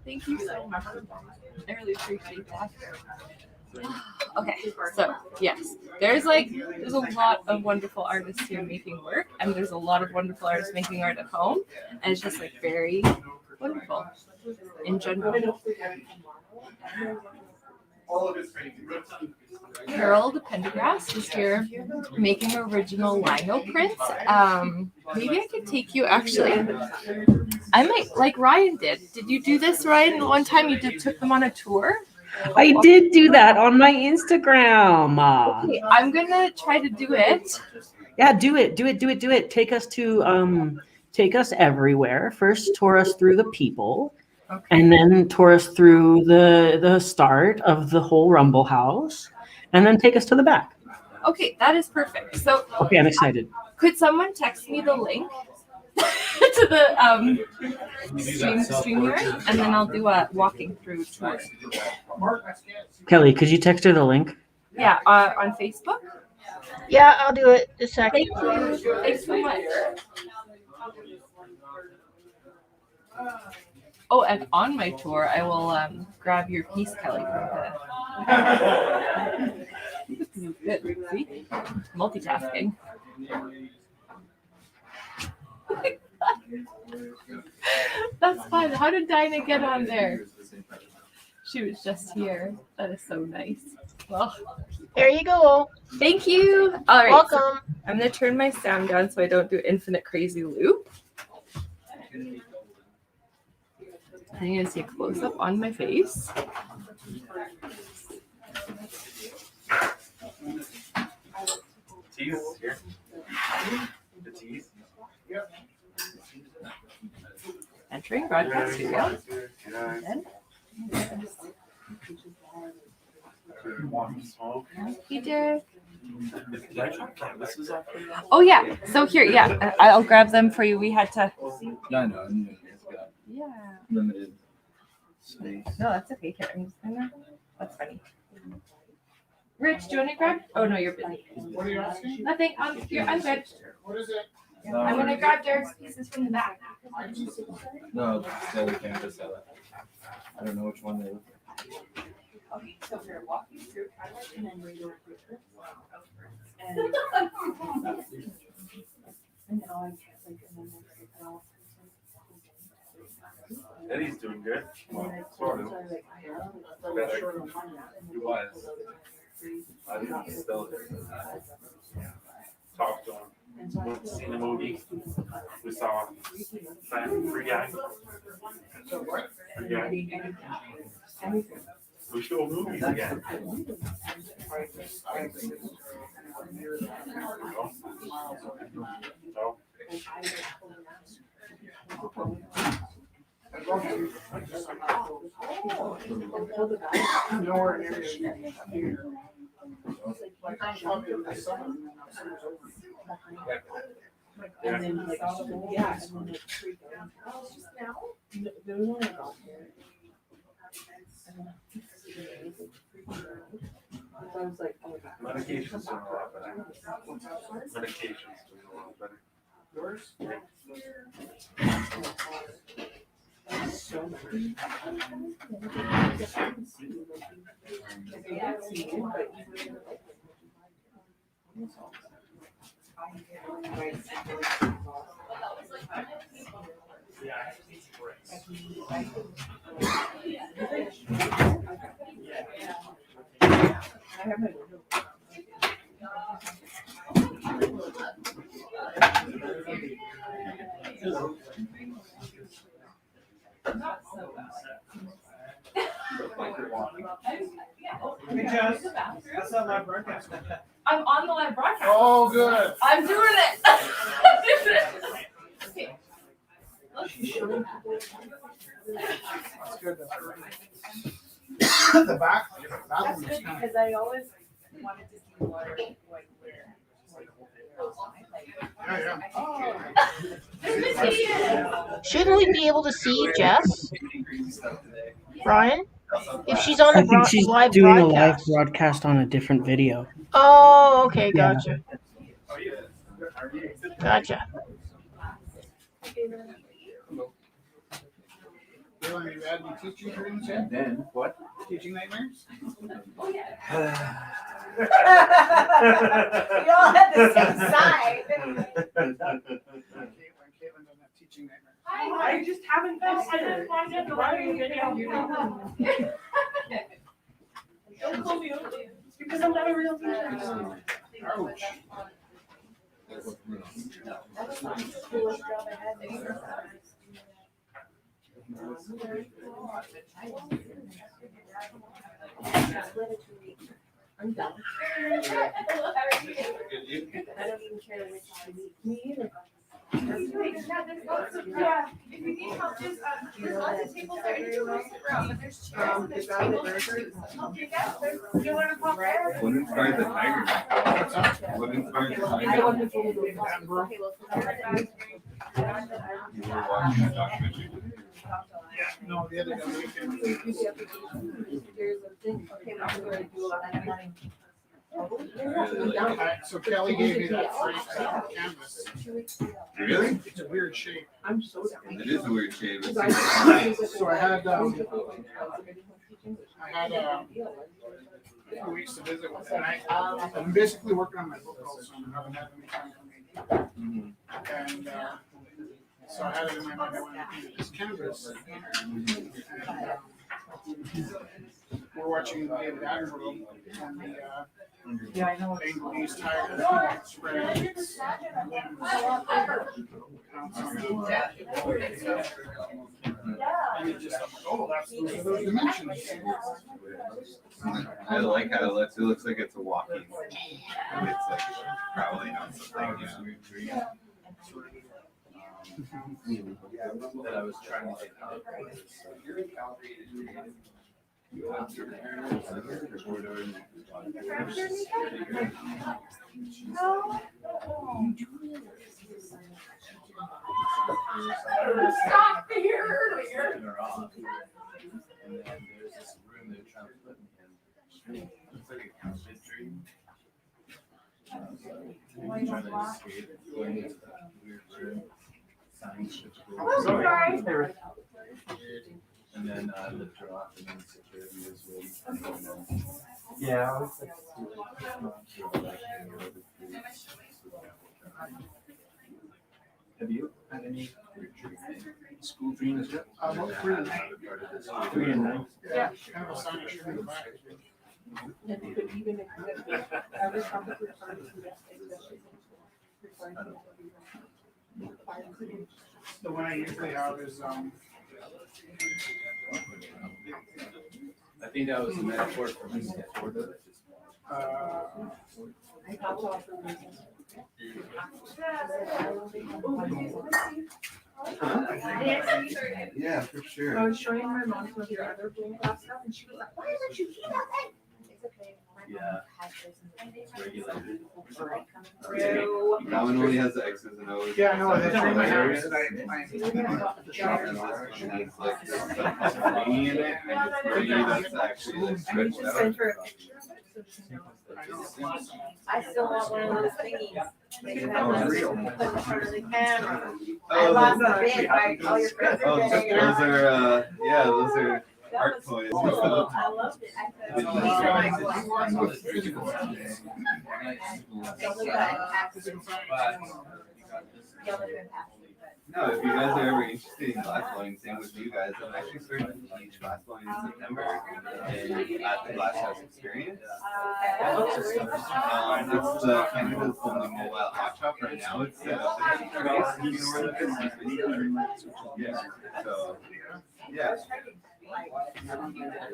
Thank you so much. I really appreciate that. Okay, so yes, there's a lot of wonderful artists here making work, and there's a lot of wonderful artists making art at home, and it's just like very wonderful in general. Harold Pendergrass is here making original lino prints. Maybe I could take you actually. I might, like Ryan did. Did you do this, Ryan? One time you took them on a tour? I did do that on my Instagram. Okay, I'm gonna try to do it. Yeah, do it. Take us everywhere. First, tour us through the people, Okay. and then tour us through the start of the whole Rumble House, and then take us to the back. Okay, that is perfect. So, Okay, I'm excited. could someone text me the link to the StreamYard, and then I'll do a walking through tour. Kelly, could you text her the link? Yeah, on Facebook. Yeah, I'll do it this second. Thank you. Thanks so much. Oh, and on my tour, I will grab your piece, Kelly, from the. Good. See? Multitasking. That's fun. How did Dinah get on there? She was just here. That is so nice. Well, There you go. thank you. All right. Welcome. So I'm going to turn my sound down so I don't do infinite crazy loop. I'm going to see a close up on my face. Tease here. The tease. Entering broadcast studio. Then, Want smoke? Peter. Did I drop canvases off for you? Oh yeah. So here, yeah, I'll grab them for you. We had to. Yeah, I know. It's got Yeah. limited space. No, that's okay. Here, I'm just gonna. That's funny. Rich, do you want to grab? Oh no, you're busy. What are you asking? Nothing. I'm good. What is it? I'm gonna grab Derek's pieces from the back. No, it's the other canvas. I don't know which one they look like. Okay, so we're walking through and then read over Eddie's doing good. Well, sort of. Better. He was. I didn't still talk to him. Seen the movie. We saw Free Guy. Free Guy. We show movies again. No. Nowhere near here. Like probably in the summer, and then summer's over. And then like, yeah. There was only about I was like, oh my God. Medication's doing a lot better. Medication's doing a lot better. Yours? So much. I have my Hey, Jess, that's not my broadcast. I'm on the live broadcast. Oh, good. I'm doing it. That's good. The back, that That's one was good kind of. because I always wanted to see water like where. Yeah. Shouldn't we be able to see Jess? Brian? If she's on I the think she's live doing a live broadcast. broadcast on a different video. Oh, okay, Yeah. gotcha. Gotcha. Really, you had any teaching dreams yet? Then what? Teaching nightmares? We all had the same side. Caitlin doesn't have teaching nightmares. I just haven't been. I just wanted to write a video. Don't call me ugly. It's because I'm not a real teacher. Ouch. I'm done. I don't even care which me either. Yeah, if you need help, just, there's lots of tables there, you can go sit around, but there's chairs and there's tables. You wanna pop there? What inspired the tiger? What inspired the tiger? You were watching a documentary. Yeah, no, the other weekend. There's a thing, okay, I'm gonna do a lot of money. So Kelly gave me that frame canvas. Really? It's a weird shape. I'm so down. It is a weird shape. So I had, a few weeks to visit with it. I'm basically working on my book also, and I haven't had any time for me. And, so I had it in my mind, I wanted to do this canvas. And, we're watching David Attenborough on the, Yeah, I know. Bengalese tiger spreading its limbs. And it just, oh, those are those dimensions. I like how it looks like it's a walking. It's like probably on something. That I was trying to get out. Stop here earlier. And then there's this room they're trying to put me in. It's like a couch dream. Trying to escape, going into that weird room. Sorry. And then lift her off and then security is with. Yeah, I was like, have you had any school dreams yet? About 3 and 9. 3 and 9. Yeah, kind of a sign of sugar in the back. And you could even if every competition The one I usually have is, I think that was a metaphor for my skateboard that I just. Yeah, for sure. I was showing my mom some of your other bloom glass stuff, and she was like, "Why didn't you heat that thing?" Yeah. It's regulated. That one only has the X's and O's. Yeah, no, that's That's right. My hilarious. house. And this one has like the spring in it, and it's free, that's actually like stretched out. I still want one of those thingies. They have Oh, this real? put in front of the camera. I Oh, lost those- my bid, like, all your friends oh, are those getting it out. are, yeah, those are That art was toys. cool. I loved it. I said, these are my ones. They look like accidents. Yeah, look like accidents. No, if you guys are ever interested in glass blowing, same with you guys. I'm actually starting to teach glass blowing in September at the Glass House Experience. It's the Canada's only mobile hot shop right now. It's set up in East Grace, if you know where that is. Yeah, so, yeah.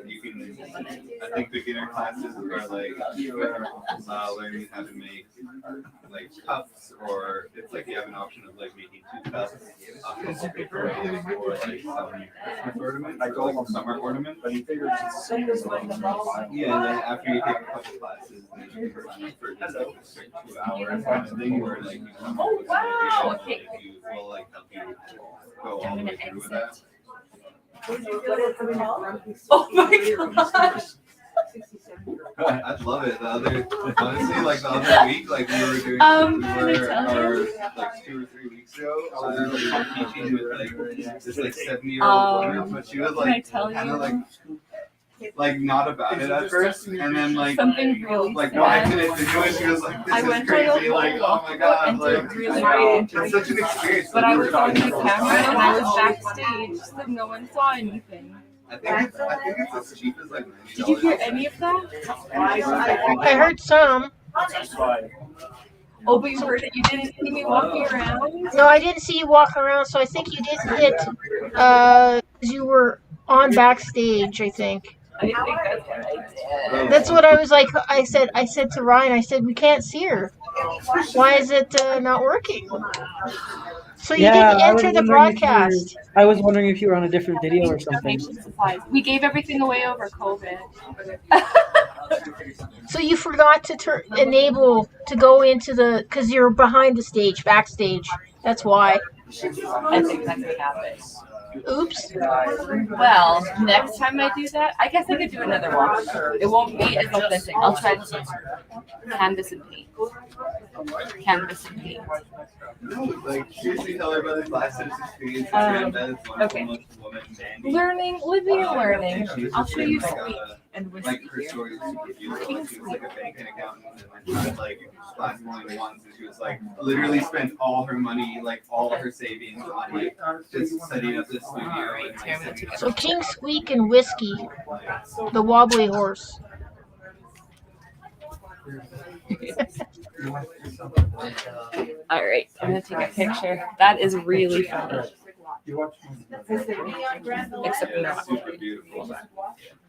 You can, I think beginner classes are like learning how to make like cups, or it's like you have an option of like making 2 cups, paper weights, or like some Christmas ornaments, or like summer ornaments. Yeah, and then after you take a couple classes, then you can sign up for just like a straight 2-hour kind of thing where like you come up with some ideas, and like you will like help you go all the way through with that. Oh my gosh. I'd love it. Honestly, like the other week, like we were doing, Can I tell our, you? like 2 or 3 weeks ago, we were teaching with like this like 70-year-old woman, but she was Can I like tell kind you? of like not about it at first, and then like Something really like sad. 5 minutes into it, she was like, "This I is went crazy!" on a Like, whole oh my god, and like did really well. it's such an experience. But Like, I we were was on the talking about camera this. and I was backstage, so no one saw anything. I think it's as cheap as like $90. Did you hear any of that? I heard some. Oh, but you heard it. You didn't see me walking around. No, I didn't see you walk around, so I think you didn't hit. 'Cause you were on backstage, I think. I think that's what I did. That's what I was like. I said to Ryan, I said we can't see her. Why is it not working? So you didn't I was enter the wondering if you were- broadcast. I was wondering if you were on a different video or something. Donation supplies. We gave everything away over COVID. So you forgot to enable to go into the, because you're behind the stage, backstage. That's why. I think that could happen. Oops. Well, next time I do that, I guess I could do another walk. It won't be as authentic. I'll try to canvas and paint. Canvas and paint. No, like seriously, tell everybody the Glass House Experience. That is one of the most woman-mandy. Learning, living and learning. She's I'll show you like sweet and like whiskey her here. story is super beautiful. Like she was like a banking accountant, and then she had like glass blowing once, and she was like literally spent all her money, like all her savings, on like just setting up this studio. And, like, setting up So King Squeak and Whiskey, the wobbly horse. All right, I'm gonna take a picture. That is really funny. Except Yeah, not. it's super beautiful.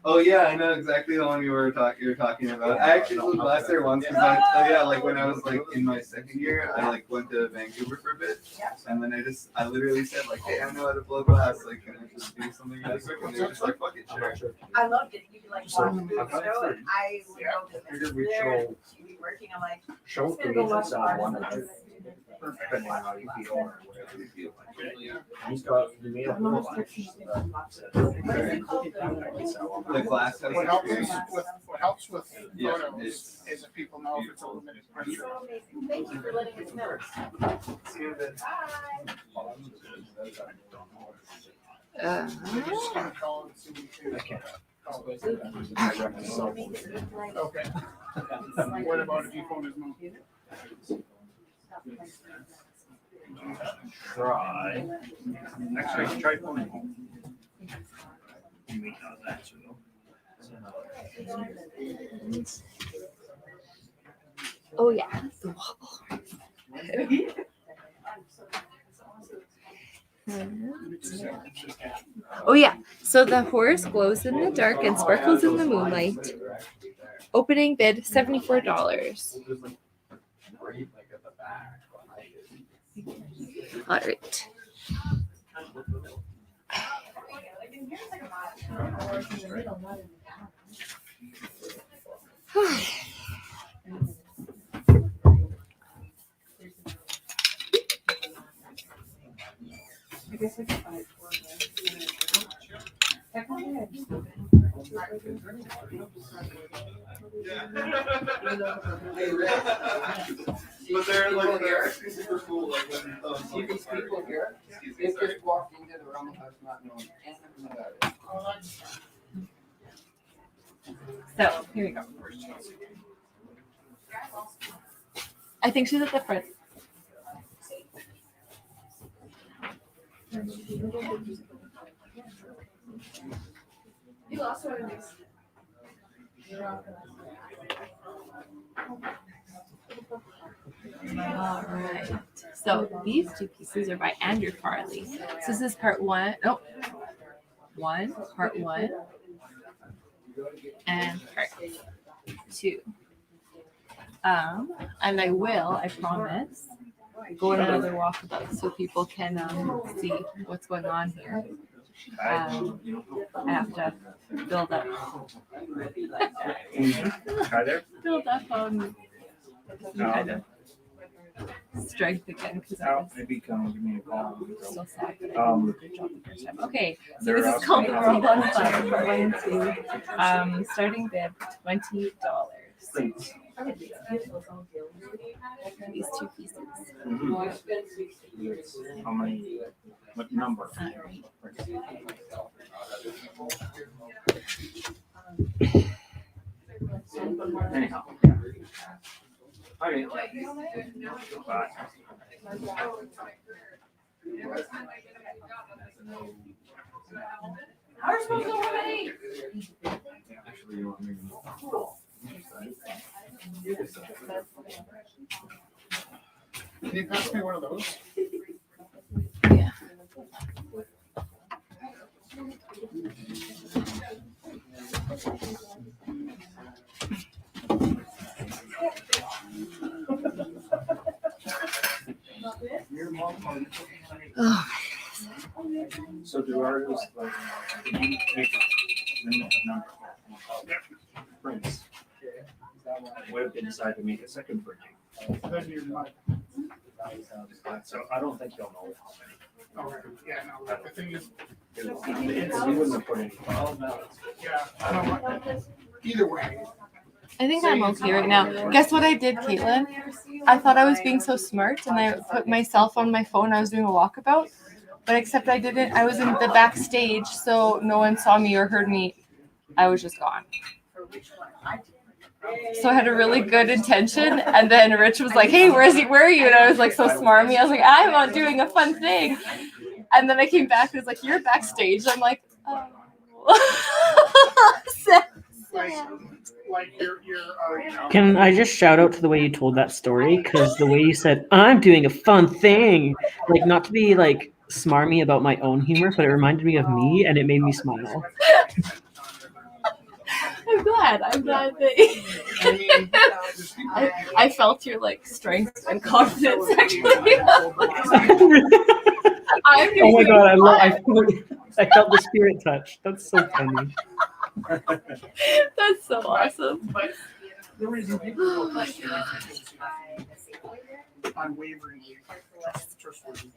Oh yeah, I know exactly the one you were talking about. I actually flew glass there once because like when I was like in my second year, I like went to Vancouver for a bit, and then I literally said like, hey, I know how to blow glass. Like, can I just do something really quick? And they were just like, fuck it, sure. I loved it. You could like watch the show, and I would know that this was there. And she'd be working. I'm like, Show I'm gonna go watch the artist. depending on how you feel or whatever you feel. He's got, you made a whole bunch. The Glass House What helps Experience. what helps with Yeah, photos it's is if people know if it's a limited pressure. So amazing. Thank you for letting us know. We're just gonna call and see if I can't. Okay. What about if you phone his mom? Try. Actually, try phoning home. You may not answer though. Oh yeah, the wobble. Oh yeah, so the horse glows in the dark and sparkles in the moonlight. Opening bid $74. All right. I guess I could buy it for But they're actually super cool. Like when See these people here? They just walked into the Rumble House not knowing anything about it. So here we go. I think she's at the front. You lost one of these. All right. So these two pieces are by Andrew Farley. So this is part one. Oh, part one, and part two. And I promise, go on another walkabout so people can see what's going on here. I have to build up. Hi there. Build up kind of strength again because I was Maybe come give me a call. so sad. But I Um, did a good job the first time. Okay, so they're this is out called the there. World on Fire part 1 and 2. Starting bid $20. Please. These two pieces. How many? What number? Anyhow. Okay. Bye. How are you supposed to know how many? Actually, you want me to Can you pass me one of those? Yeah. Oh. So do ours like make limit number prints? What if they decide to make a second printing? Then you're not. So I don't think they'll know how many. Oh, yeah, no, the thing is, You wouldn't have put any. yeah, I don't want, either way. I think I'm okay right now. Guess what I did, Caitlin? I thought I was being so smart and I put myself on my phone. I was doing a walkabout, but except I didn't. I was in the backstage, so no one saw me or heard me. I was just gone. So I had a really good intention, and then Rich was like, "Hey, where are you?" And I was like so smarmy. I was like, "I'm not doing a fun thing." And then I came back and it was like, "You're backstage." I'm like, "Oh." Like you're Can I just shout out to the way you told that story? Because the way you said, I'm doing a fun thing, like not to be like smarmy about my own humor, but it reminded me of me and it made me smile. I'm glad that I felt your like strength and confidence actually. Oh my god, I felt the spirit touch. That's so funny. That's so awesome. But the reason people will question unwaveringly trustworthy.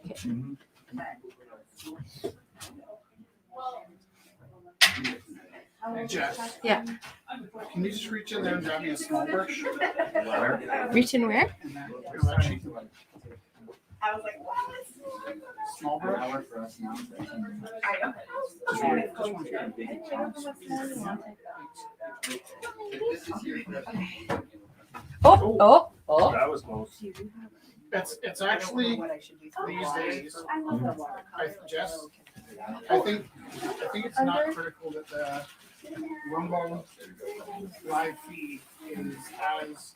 Jess. Yeah. Can you just reach in there and grab me a small brush? Reach in where? And then it'll actually I was like, what? small brush. I know. Oh. That was close. It's actually What I should do. these days. I love the water. Jess, I think it's not critical that the Rumble live feed is as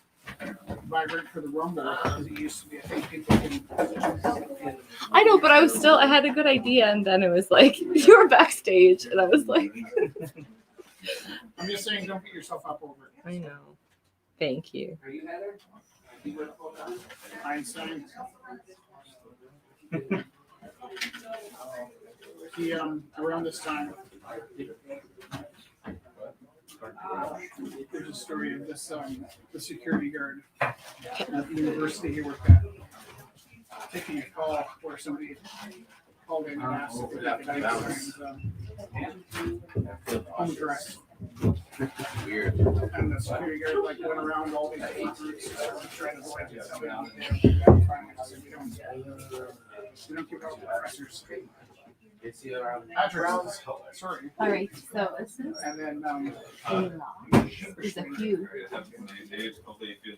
vibrant for the rumble because it used to be. I think people can. I know, but I had a good idea, and then it was like you were backstage, and I was like, I'm just saying, don't beat yourself up over it. I know. Thank you. Are you Heather? Einstein. He around this time. There's a story of this the security guard at the university he worked at taking a call where somebody called in and asked if they could home address. Weird. And the security guard like went around all these different routes to try to avoid it. So finally said, we don't give out addresses. It's your Addresses. Sorry. All right, so this is And then there's a few.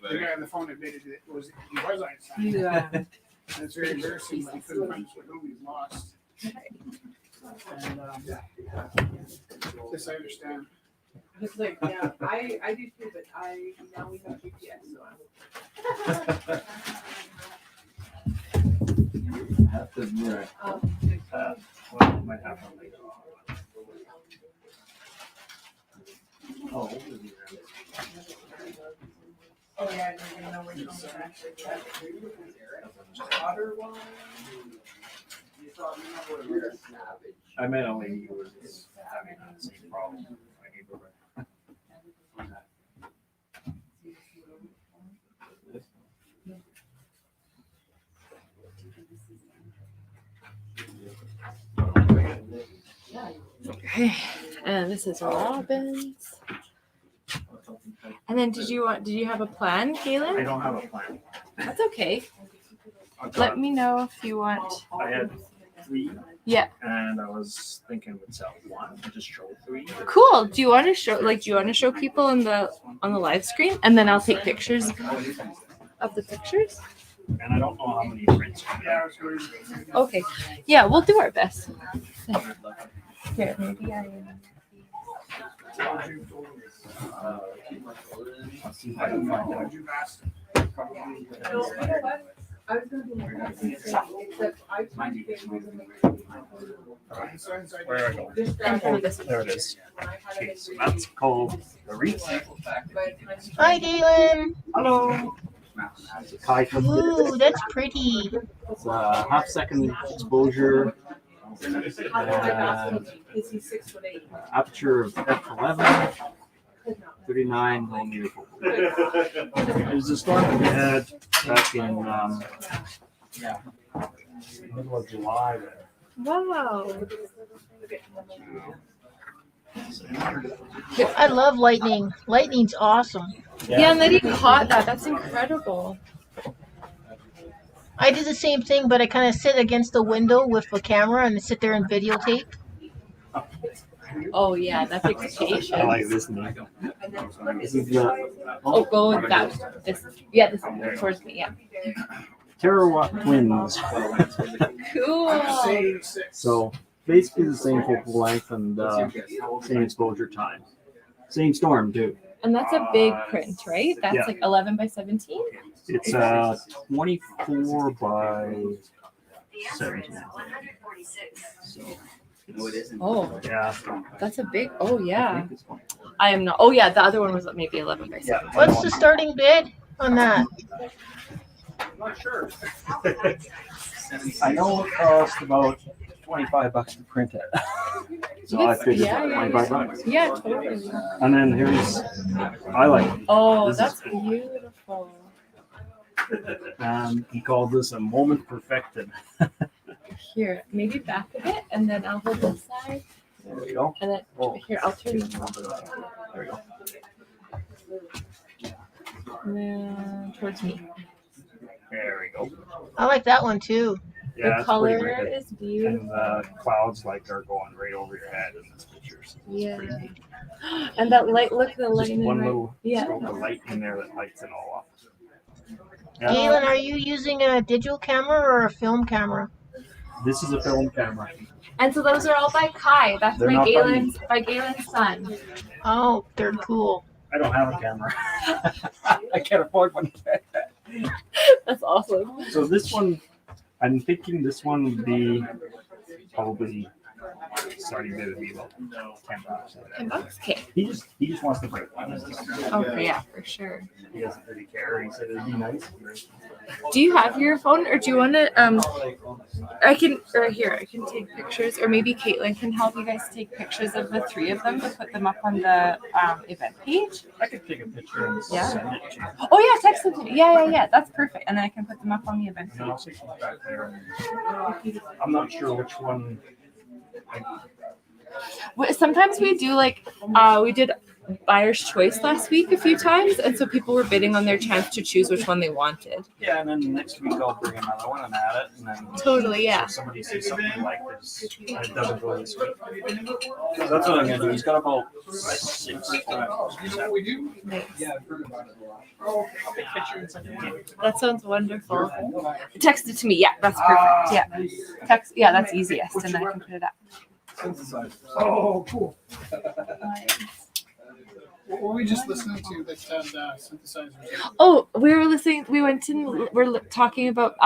the guy on the phone admitted he was Einstein. You, And it's very embarrassing, but he couldn't find whom he's lost. And this I understand. It's like, yeah, I do too, but now we have GPS, so have to admit. Might have one later. Oh. Oh, yeah, I don't even know which ones are actually water one. I met a lady who was having that same problem. I gave her a- okay, and this is Robin's. And then did you have a plan, I Galen? don't have a plan. That's okay. I've Let got- me know if you want. I had 3. Yeah. And I was thinking would sell 1 and just show 3. Cool. Do you want to show people on the live screen, and then I'll take pictures of the pictures? And I don't know how many prints. Yeah, I was going to. Okay. Yeah, we'll do our best. Here, maybe I. I'll see if I can find out. You've asked. No, you know what? I was gonna do my best, except I tried to get rid of the. Einstein's idea. Where I go? Just And grab for this one. There it is. when I had Okay, it so in that's called the wreath. but Hi, Galen. Hello. Kai from Ooh, that's pretty. It's a half-second exposure. Is he 6'8"? Aperture of f11, 39 millimeter focal. It was a storm that we had back in middle of July. Wow. I love lightning. Lightning's awesome. Yeah, and then he caught that. That's incredible. I do the same thing, but I kind of sit against the window with the camera and sit there and videotape. Oh yeah, that takes patience. I like this name. This is the Oh, go with that. This. Yeah, this one towards me. Yeah. Terawatt twins. Cool. So basically the same focal length and same exposure time. Same storm too. And that's a big print, right? That's Yeah. like 11 by 17. It's 24 by 17. So, Oh, yeah. that's a big. Oh yeah. I am not. Oh yeah, the other one was maybe 11 by 17. What's the starting bid on that? I'm not sure. I know it cost about $25 to print it. So I figured Yeah, yeah, $25. Yeah, totally. And then here's, I like it. Oh, This is that's cool. beautiful. He called this a moment perfected. Here, maybe back a bit, and then I'll hold this side, There we go. and then Oh. here I'll turn. There we go. And then towards me. There we go. I like that one too. Yeah, The it's color pretty wicked. is beautiful. And the clouds like are going right over your head in this picture. So it's Yeah. pretty neat. And that light, look at the Just lightning. one right? little Yeah. stroke of light in there that lights it all up. Yeah. Galen, are you using a digital camera or a film camera? This is a film camera. And so those are all by Kai. That's They're by not by Galen's son. Oh, they're cool. I don't have a camera. I can't afford one. That's awesome. So this one, I'm thinking this one would be probably starting bid would be about $10. $10. Okay. He just wants to break one. Okay, yeah, for sure. He doesn't really care. He said it'd be nice. Do you have your phone, or do you want to? I can take pictures, or maybe Caitlin can help you guys take pictures of the three of them to put them up on the event page. I could take a picture and Yeah. send it to you. Oh yeah, text them to me. Yeah. That's perfect, and then I can put them up on the event And I'll page. take it back there. I'm not sure which one. Sometimes we do we did buyer's choice last week a few times, and so people were bidding on their chance to choose which one they wanted. Yeah, and then next week I'll bring another one and add it, and then Totally, yeah. so somebody sees something like this and it doesn't go this week. So that's what I'm gonna do. He's got about 6 times. You know what we do? Nice. Yeah, I've heard about it a lot. I'll take a picture and send it to you. That sounds wonderful. Text it to me. Yeah, that's perfect. Yeah, text. Yeah, that's easiest, and then I can put it up. Synthesizer. Oh, cool. What were we just listening to that had synthesizers? Oh, we were listening. We went to. We're talking about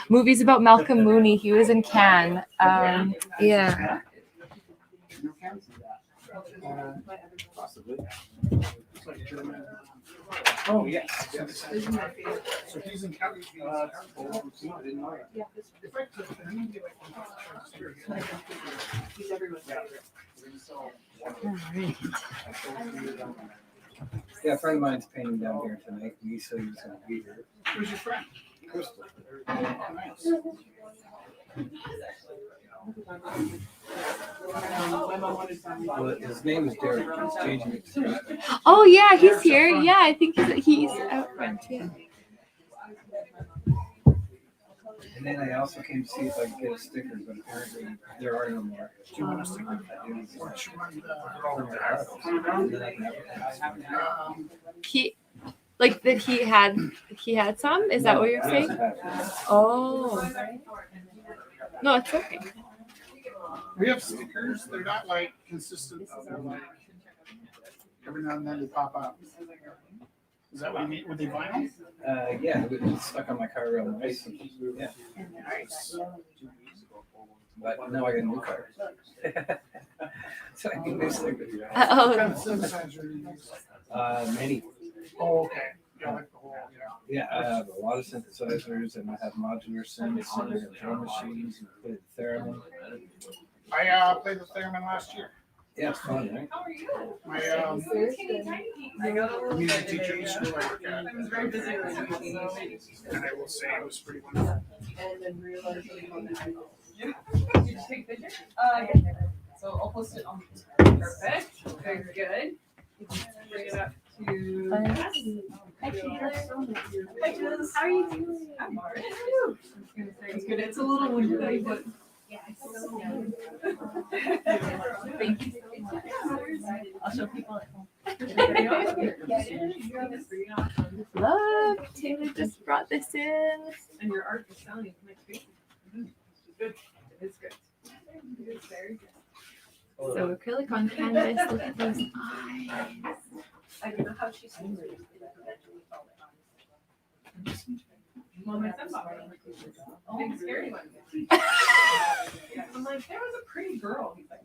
movies about Malcolm Mooney. He was in Cannes. Yeah. Possibly. Oh, yes. So he's in Cali. Yeah, a friend of mine's painting down here tonight. He said he's gonna be here. Who's your friend? Crystal. Nice. Well, his name is Derek. He's changing it to Derek. Oh yeah, he's here. Yeah, I think he's out front. Yeah. And then I also came to see if I could get a sticker, but apparently there are no more. Do you want a sticker? I do. Which one? And then I can have it. He, like that he had some. Is that what you're saying? Oh. No, it's okay. We have stickers. They're not like consistent. They're like every now and then they pop up. Is that what you mean? Were they vinyl? Yeah, it was stuck on my car real nice. Yeah. Nice. But now I got a new car. So I can do stickers. What Oh. kind of synthesizer do you use? Many. Oh, okay. Yeah, like the whole, Yeah, I have a lot of synthesizers and I have modular synths and I have drum machines and play the theremin. I played the theremin last year. Yeah, it's fun, right? My music teacher used to work at, I was very busy with it. and I will say it was pretty wonderful. And then realized. Did you take pictures? Yeah. So I'll post it on. Perfect. Very good. Bring it up to. Hi, Taylor. Hi, Jess. How are you doing? I'm alright. It's good. It's a little windy, but. Yeah, it's so good. Thank you so much. I'll show people at home. Look, Taylor just brought this in. And your art is selling my face. Good. It is good. It is very good. So acrylic on canvas. Look at those eyes. I don't know how she's doing it. Well, my son bought one. Big scary one. I'm like, there was a pretty girl. He's like,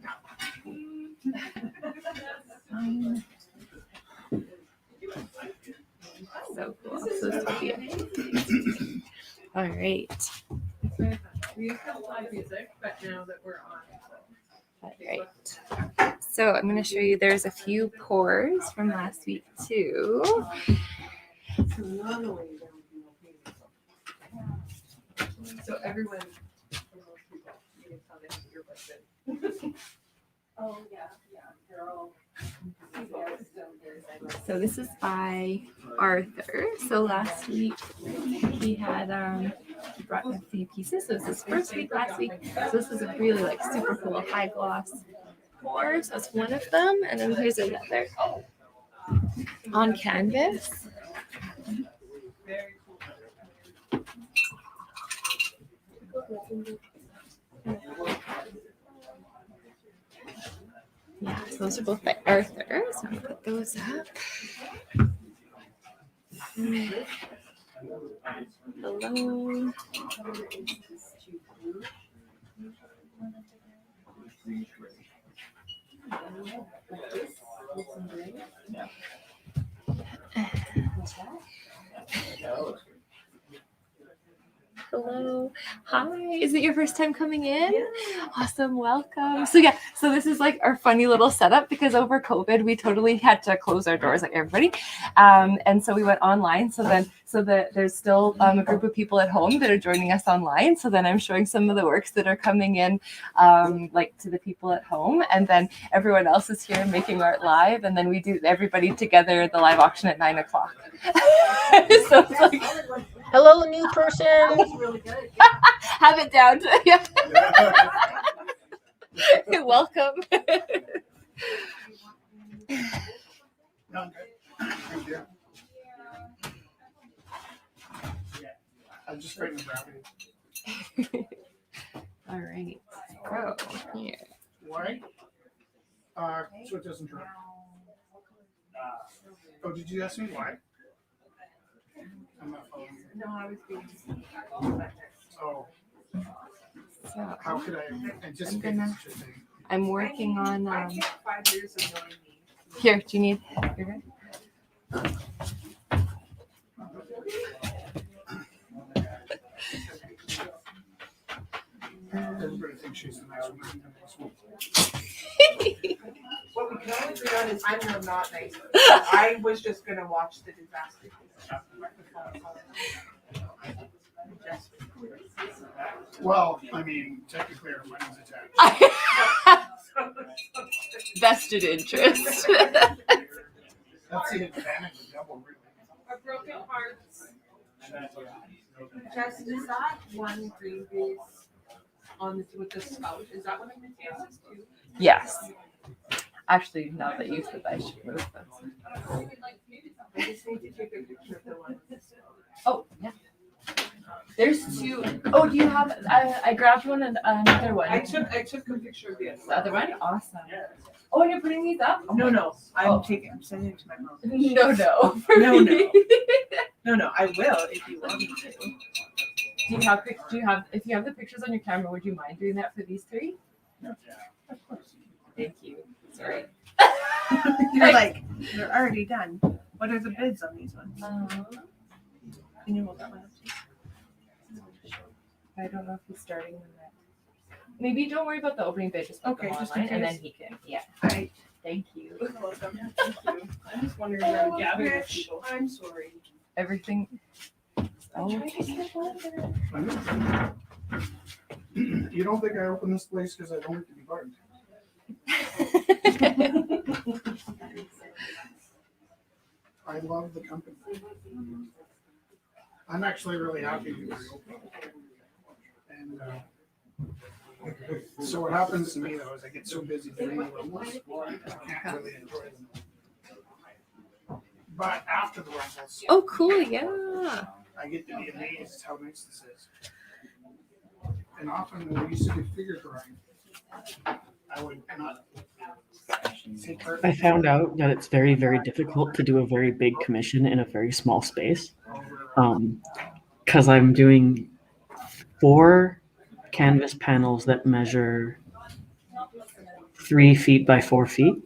So cool. So Sophia. All right. we used to have live music, but now that we're on. All right. So I'm going to show you. There's a few pours from last week too. So everyone, for most people, you can tell them your budget. Oh, yeah, they're all. So this is by Arthur. So last week he had he brought a few pieces. So this is first week, last week. So this is a really like super cool high gloss pour. So that's one of them, and then here's another on canvas. Very Yeah, so those are both by Arthur. So I'm gonna put those up. Hello. Hello. Hi. Is it your first time coming in? Awesome. Welcome. So yeah, so this is like our funny little setup because over COVID, we totally had to close our doors like everybody. And so we went online. There's still a group of people at home that are joining us online. So then I'm showing some of the works that are coming in like to the people at home. And then everyone else is here making art live. And then we do everybody together at the live auction at 9 o'clock. So it's like, Hello, new person. have it down to yeah. Welcome. I'm just trying to grab it. All right. Go here. Why? So it doesn't drop. Oh, did you ask me why? I'm not following you. No, I was being. Oh, So how could I anticipate such a thing? I'm working on I can't 5 years of knowing me. here. Do you need? You're good. Everybody thinks she's the nice one. What we can only agree on is I'm not nice. I was just gonna watch the disaster. Well, I mean, technically our money's attached. Vested interest. That's the advantage of double, really. A broken hearts. Jess, is that one green piece on the, with the spout? Is that one of the dances too? Yes. Actually, now that you said that, I should move them. I just need to take a picture of the one. Oh, yeah. There's two. Oh, do you have? I grabbed one and another one. I took a picture of the The other one? Awesome. Oh, and you're putting these up? Oh, No, I'm Oh. I'm sending it to my mom. No. For No, me. No, I will if you want me to. Do you have? If you have the pictures on your camera, would you mind doing that for these three? No. Thank you. Sorry. You're like, they're already done. What are the bids on these ones? Can you hold that one up too? I don't know if he's starting with that. Maybe don't worry about the opening bid. Just put Okay, them just in online, and then case. he can. Yeah. Alright. Thank you. You're welcome. Thank you. I'm just wondering where I'm gathering with people. I'm sorry. Everything. Oh, You don't think I opened this place because I don't want it to be barred? I love the company. I'm actually really happy to be open. And so what happens to me though is I get so busy doing the rumbles, I can't really enjoy them. But after the rumbles, Oh, cool. Yeah. I get to be amazed how nice this is. And often when we used to do figure drawing, I would not take part. I found out that it's very, very difficult to do a very big commission in a very small space. Because I'm doing 4 canvas panels that measure 3 feet by 4 feet.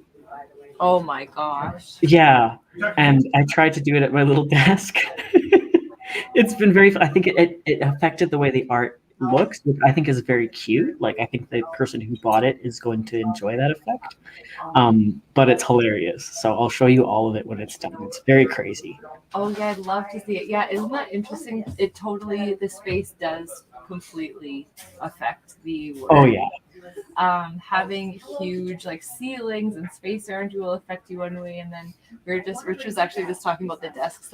Oh my gosh. Yeah, and I tried to do it at my little desk. It's been very. I think it affected the way the art looks, which I think is very cute. Like I think the person who bought it is going to enjoy that effect. But it's hilarious. So I'll show you all of it when it's done. It's very crazy. Oh yeah, I'd love to see it. Yeah, isn't that interesting? It totally, the space does completely affect the work. Oh yeah. Having huge like ceilings and space around you will affect you one way, and then Rich was actually just talking about the desks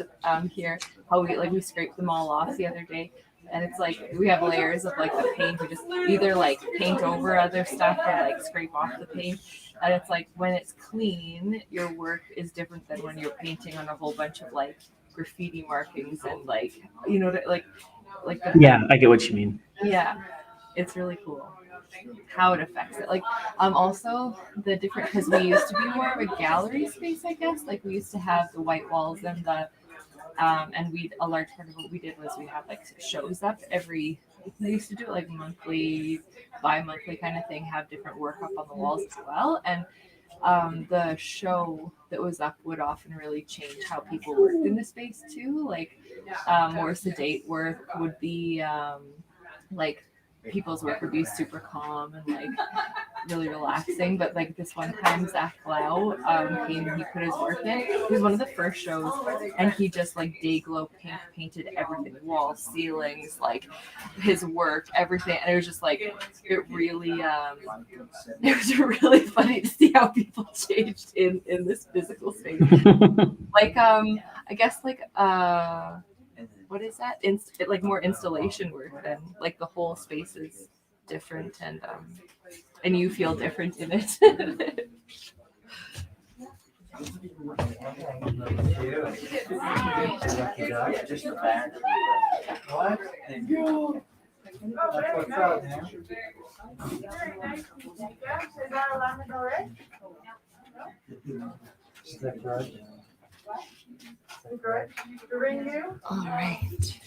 here, how we scraped them all off the other day. And it's like we have layers of like the paint. We just either like paint over other stuff or like scrape off the paint. And it's like when it's clean, your work is different than when you're painting on a whole bunch of like graffiti markings and like like the, Yeah, I get what you mean. yeah, it's really cool. how it affects it. Like also the different, because we used to be more of a gallery space, I guess. Like we used to have the white walls and the and a large part of what we did was we had like shows up every. They used to do it like monthly, bi-monthly kind of thing. Have different work up on the walls as well, and the show that was up would often really change how people worked in the space too. Like more sedate work would be like people's work would be super calm and like really relaxing. But like this one time, Zach Lau came and he put his work in. It was one of the first shows, and he just like day glow pink painted everything, walls, ceilings, like his work, everything. And it was just like it really it was really funny to see how people changed in this physical space. Like I guess like what is that? Like more installation work than like the whole space is different and you feel different in it. All right.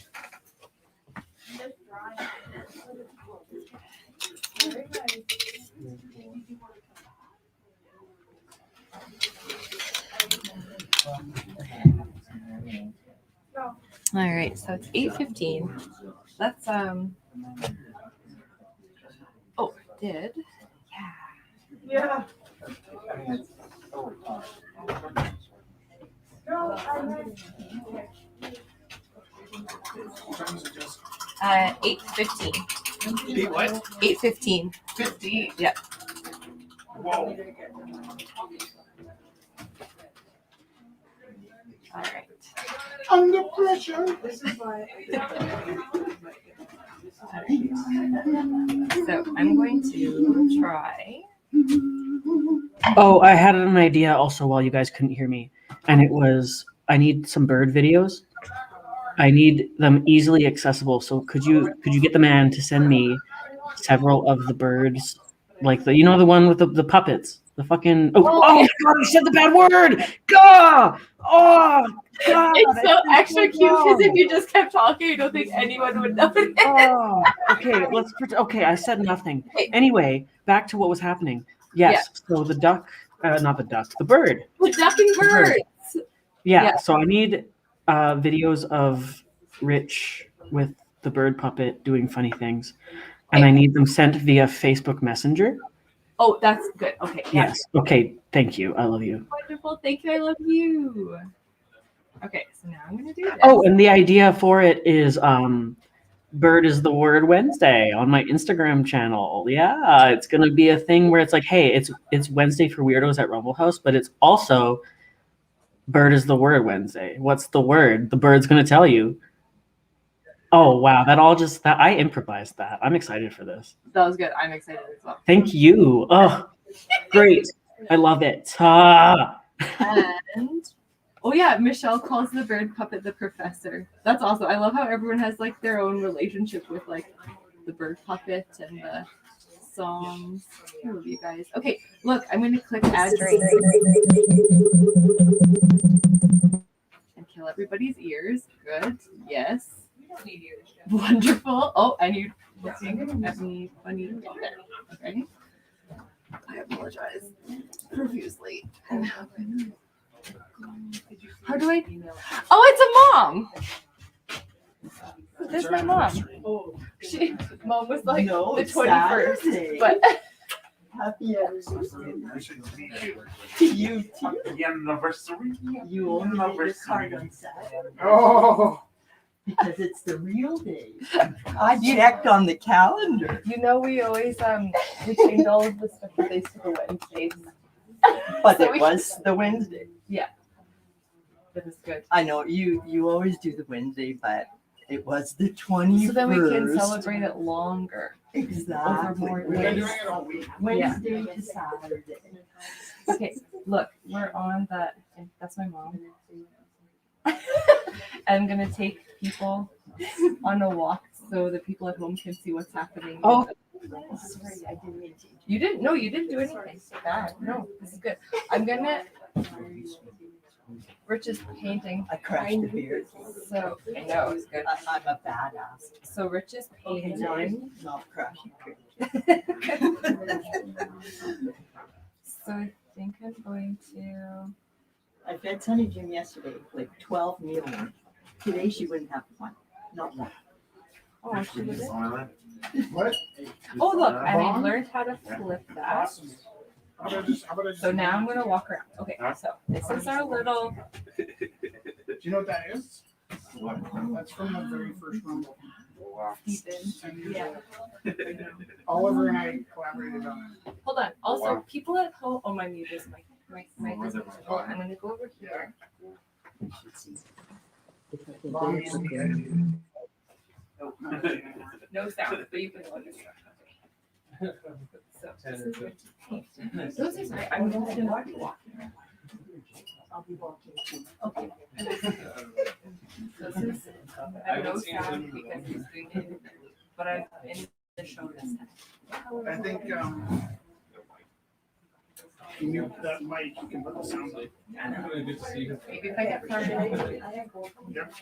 All right, so it's 8:15. That's oh, did. Yeah. Uh, 8:15. 8 what? 8:15. 15. Yeah. Whoa. All right. Under pressure. This is why. So I'm going to try. Oh, I had an idea also while you guys couldn't hear me, and it was I need some bird videos. I need them easily accessible. So could you get the man to send me several of the birds, like the the one with the puppets, the fucking oh my god, I said the bad word. Gah! Oh god! It's so extra cute because if you just kept talking, I don't think anyone would know it. Oh, okay, okay, I said nothing. Anyway, back to what was happening. Yes, so the duck, not the duck, the bird. The ducking birds. Yeah, so I need videos of Rich with the bird puppet doing funny things, and I need them sent via Facebook Messenger. Oh, that's good. Okay. Yes. Okay. Thank you. I love you. Wonderful. Thank you. I love you. Okay, so now I'm gonna do this. Oh, and the idea for it is Bird is the Word Wednesday on my Instagram channel. Yeah, it's gonna be a thing where it's like, hey, it's Wednesday for Weirdos at Rumble House, but it's also Bird is the Word Wednesday. What's the word? The bird's gonna tell you. Oh wow, that I improvised that. I'm excited for this. That was good. I'm excited as well. Thank you. Oh, great. I love it. Ah. And oh yeah, Michelle calls the bird puppet the professor. That's awesome. I love how everyone has like their own relationship with like the bird puppet and the songs. I love you guys. Okay, look, I'm gonna click add drink and kill everybody's ears. Good. Yes. Wonderful. Oh, and you looking at me funny. Okay. I apologize profusely. How do I? Oh, it's a mom. There's my mom. Mom was like the 21st, but happy anniversary to you too. Anniversary. You only made your card on Saturday. Oh. Because it's the real day. I checked on the calendar. You know, we always we changed all of the special days to the Wednesdays. But So it was the Wednesday. Yeah. That is good. I know you always do the Wednesday, but it was the 21st. So then we can celebrate it longer. Exactly. Over more We've been days. doing it all week. Wednesday to Saturday. Okay, look, we're on that. That's my mom. I'm gonna take people on a walk so the people at home can see what's happening. Oh, Sorry, I didn't mean to. You didn't. No, you didn't do anything bad. No, this is good. I'm gonna. Rich is painting. I crashed the beard. So I know it's good. I'm a badass. So Rich is painting. Not crashing. So I think I'm going to. I fed Sunny Jim yesterday like 12 meals. Today she wouldn't have one. Not one. Oh, she was it? What? Oh, look, and I learned how to flip that. How about I just So now I'm gonna walk around. Okay, so this is our little. Do you know what that is? That's from the very first rumble. Stephen. Yeah. Oliver and I collaborated on it. Hold on. Also, people at home. Oh, my mute is my is. Oh, I'm gonna go over here. No sound, but you can look at it. So this is what to paint. Those are great. I'm going to walk around. I'll be walking too. Okay. So this is I have no sound because he's doing it, but I'm in the show this time. I think you mute that mic, you can put the sound on. Maybe if I get started. Yep.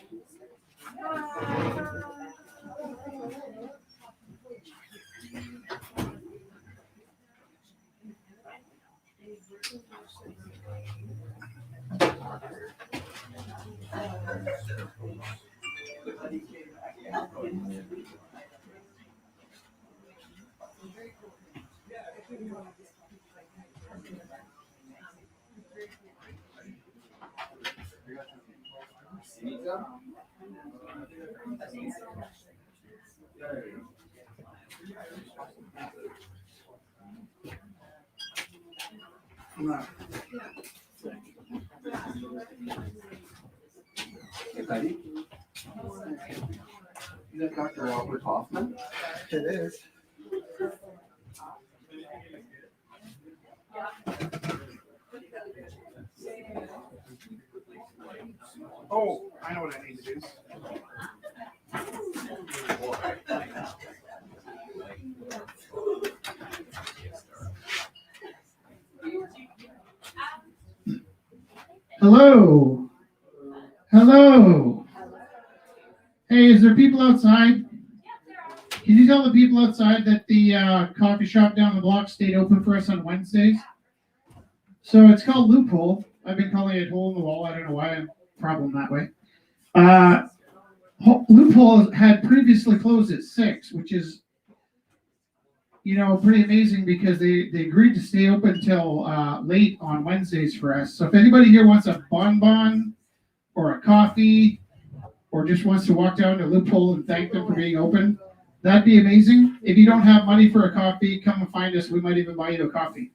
Hey, Betty. Is that Dr. Albert Hoffman? It is. Oh, I know what I need to do. Hello. Hello. Hey, is there people outside? Can you tell the people outside that the coffee shop down the block stayed open for us on Wednesdays? So it's called Loophole. I've been calling it Hole in the Wall. I don't know why I'm problem that way. Loophole had previously closed at 6, which is, pretty amazing because they agreed to stay open till late on Wednesdays for us. So if anybody here wants a bonbon or a coffee or just wants to walk down to Loophole and thank them for being open, that'd be amazing. If you don't have money for a coffee, come and find us. We might even buy you a coffee.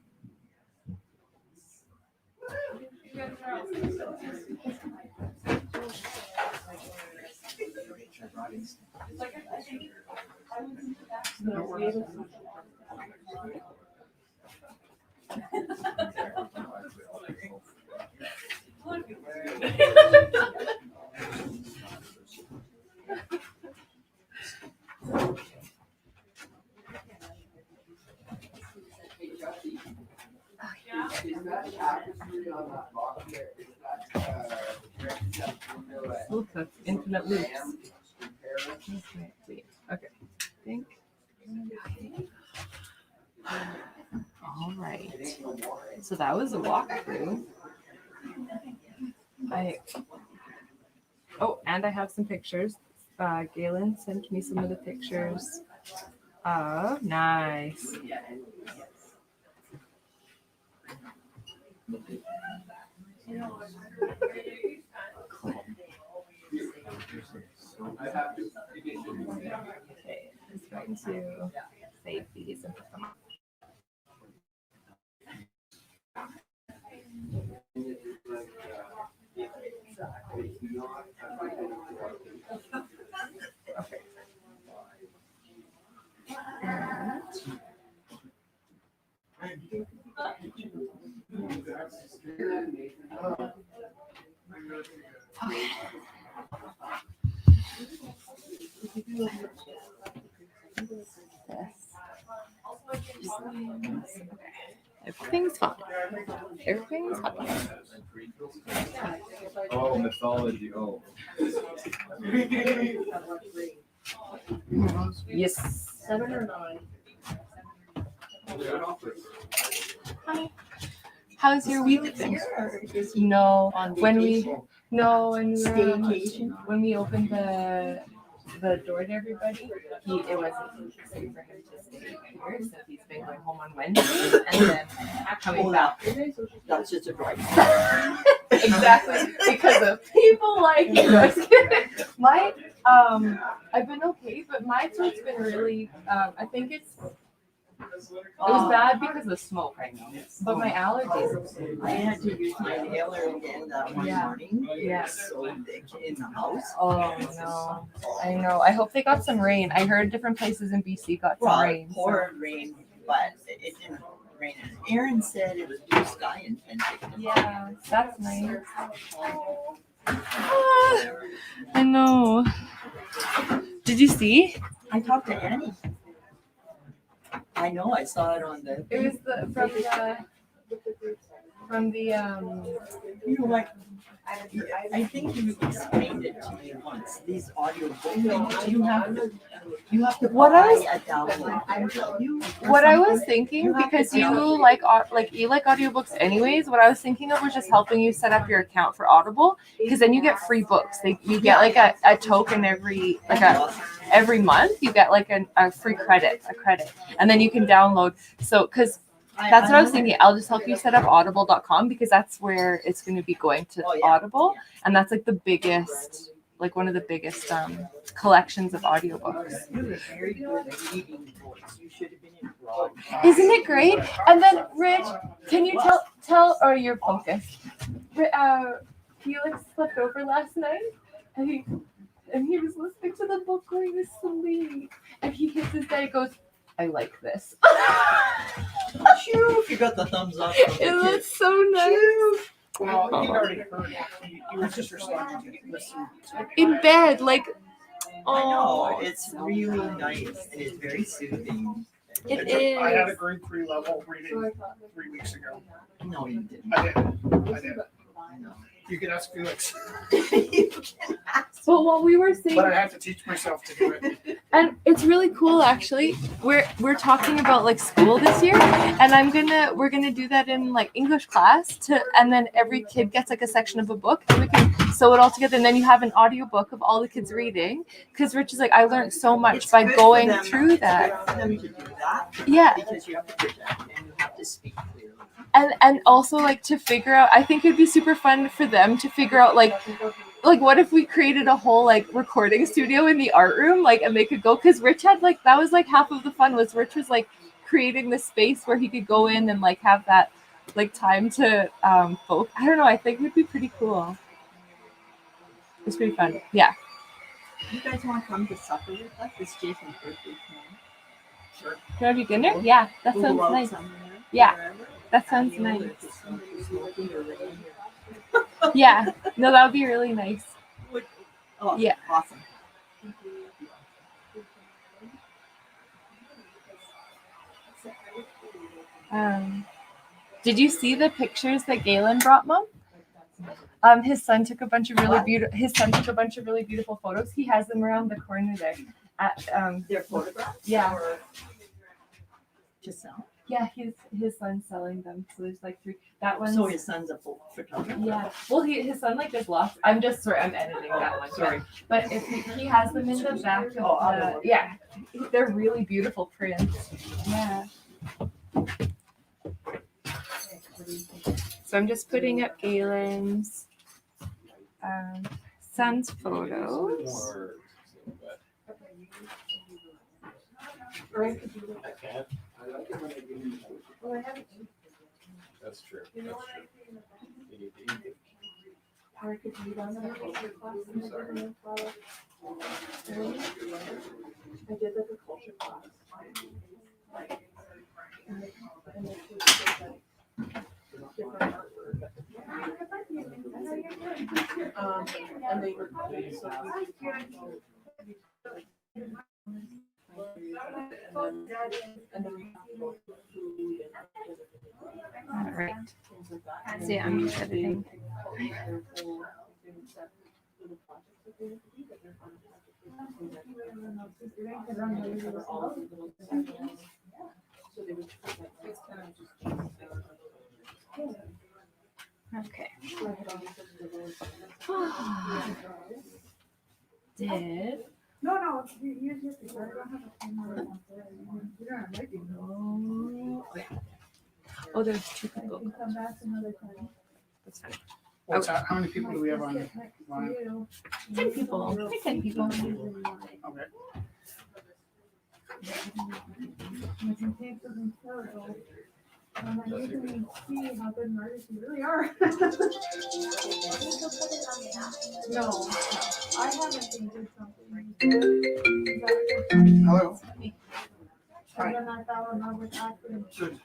Oops, that's infinite loops. Okay, I think. All right. So that was a walkthrough. And I have some pictures. Galen sent me some of the pictures. Oh, nice. Okay, I'm just going to save these and put them up. Okay. Everything's fine. Everything's fine. Oh, mythology. Oh. Yes. 7 or 9? Hi. How's your week been? No, when we Staycation? when we opened the door to everybody, it wasn't safe for him to stay here, so he's been going home on Wednesdays and then coming back. That's just a drive. Exactly, because of people like you. My I've been okay, but my throat's been really. I think it was bad because of the smoke, I know. But my allergies. I had to use my inhaler again that one morning. Yeah. So thick in the house. Oh no, I know. I hope they got some rain. I heard different places in BC got some rain. It poured rain, but it didn't rain. Aaron said it was blue sky in Penticton. Yeah, that's nice. I know. Did you see? I talked to Annie. I know, I saw it on the. It was from the You know what? I think you explained it to me once. These audio books, you have to What I was- buy a download. What I was thinking, because you like audiobooks anyways, what I was thinking of was just helping you set up your account for Audible, because then you get free books. You get like a token every month. You get like a free credit, and then you can download. So because that's what I was thinking. I'll just help you set up audible.com, because that's where it's going to be going to Audible, and that's like the biggest, like one of the biggest collections of audiobooks. You have a very good reading voice. You should have been in broadcast. Isn't it great? And then Rich, can you tell or you're focused? Felix slept over last night, and he was listening to the book going to sleep, and he hits his bed and goes, "I like this." Shoo, you got the thumbs up. It looks so nice. Well, he'd already heard it. He was just responding to listen. In bed, like, I know, oh, it's really nice and it's very soothing. It I had a is. grade 3 level reading 3 weeks ago. No, you didn't. I did. I know. You can ask Felix. You can ask. But what we were saying, But I have to teach myself to do it. and it's really cool actually. We're talking about like school this year, and we're gonna do that in like English class and then every kid gets like a section of a book, and we can sew it all together, and then you have an audiobook of all the kids reading, because Rich is like, I learned so much It's by good going for them- through it's that. good for them to do that. Yeah. Because you have to project and you have to speak clearly. And also like to figure out, I think it'd be super fun for them to figure out like what if we created a whole like recording studio in the art room, like, and they could go, because Rich had like, that was like half of the fun, was Rich was like creating the space where he could go in and like have that like time to folk. I don't know, I think it would be pretty cool. It's pretty fun. Yeah. You guys want to come to supper with us? It's Jason's birthday tomorrow. Sure. You want to do dinner? Yeah, that We'll sounds go out nice. somewhere, Yeah. wherever. That sounds And you'll nice. learn to smoke or rain. Yeah. No, that would be really nice. Oh, Yeah. awesome. Did you see the pictures that Galen brought, Mom? His son took a bunch of really beautiful photos. He has them around the corner there. Their photographs? Yeah. Or to sell? Yeah, his son's selling them. So there's like 3. That one's. So his son's a photographer? Yeah. Well, his son like just lost. I'm editing that one. Sorry. But if he has them in the back of I'll the, yeah, they're really beautiful prints. Yeah. So I'm just putting up Galen's son's photos. That's true. I did like a culture class. And they were All right. See, I'm just editing. Okay. Did No, you just, I don't have a pen where I want to. You don't have to. oh, there's two people. You can come back another time. That's fine. What's that? How many people do we have on Sit next to line? you. 10 people. Hi, 10 people. Okay. You can take something photo. And then you can see how good an artist you really are. No, I haven't painted something. Hello. And then I fell in love with acting. Good.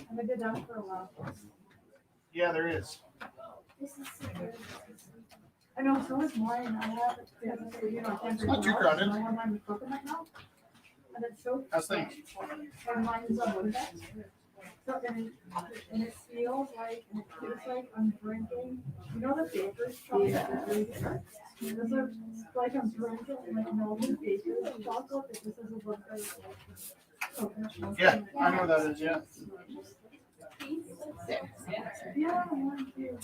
And I did that for a while. Yeah, there is. I know, so is mine. I have it, you know, It's not too crowded. I have mine with coconut milk. And it's so. How's things? And mine is on one back. So, and it feels like, and it tastes like I'm drinking, you know, the baker's chocolate is really bitter. This is like I'm drinking like Melvin Baker's chocolate, but this is a one that is like coconut milk. Yeah, I know what that is. Yeah. Yeah, one too.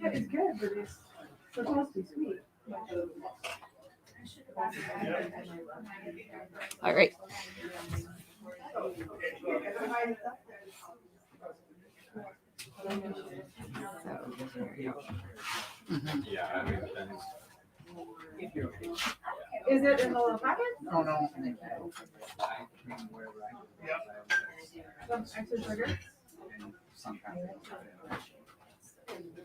Yeah, it's good, but it's supposed to be sweet. All right. Is it in the little packet? Oh no. Some extra sugar?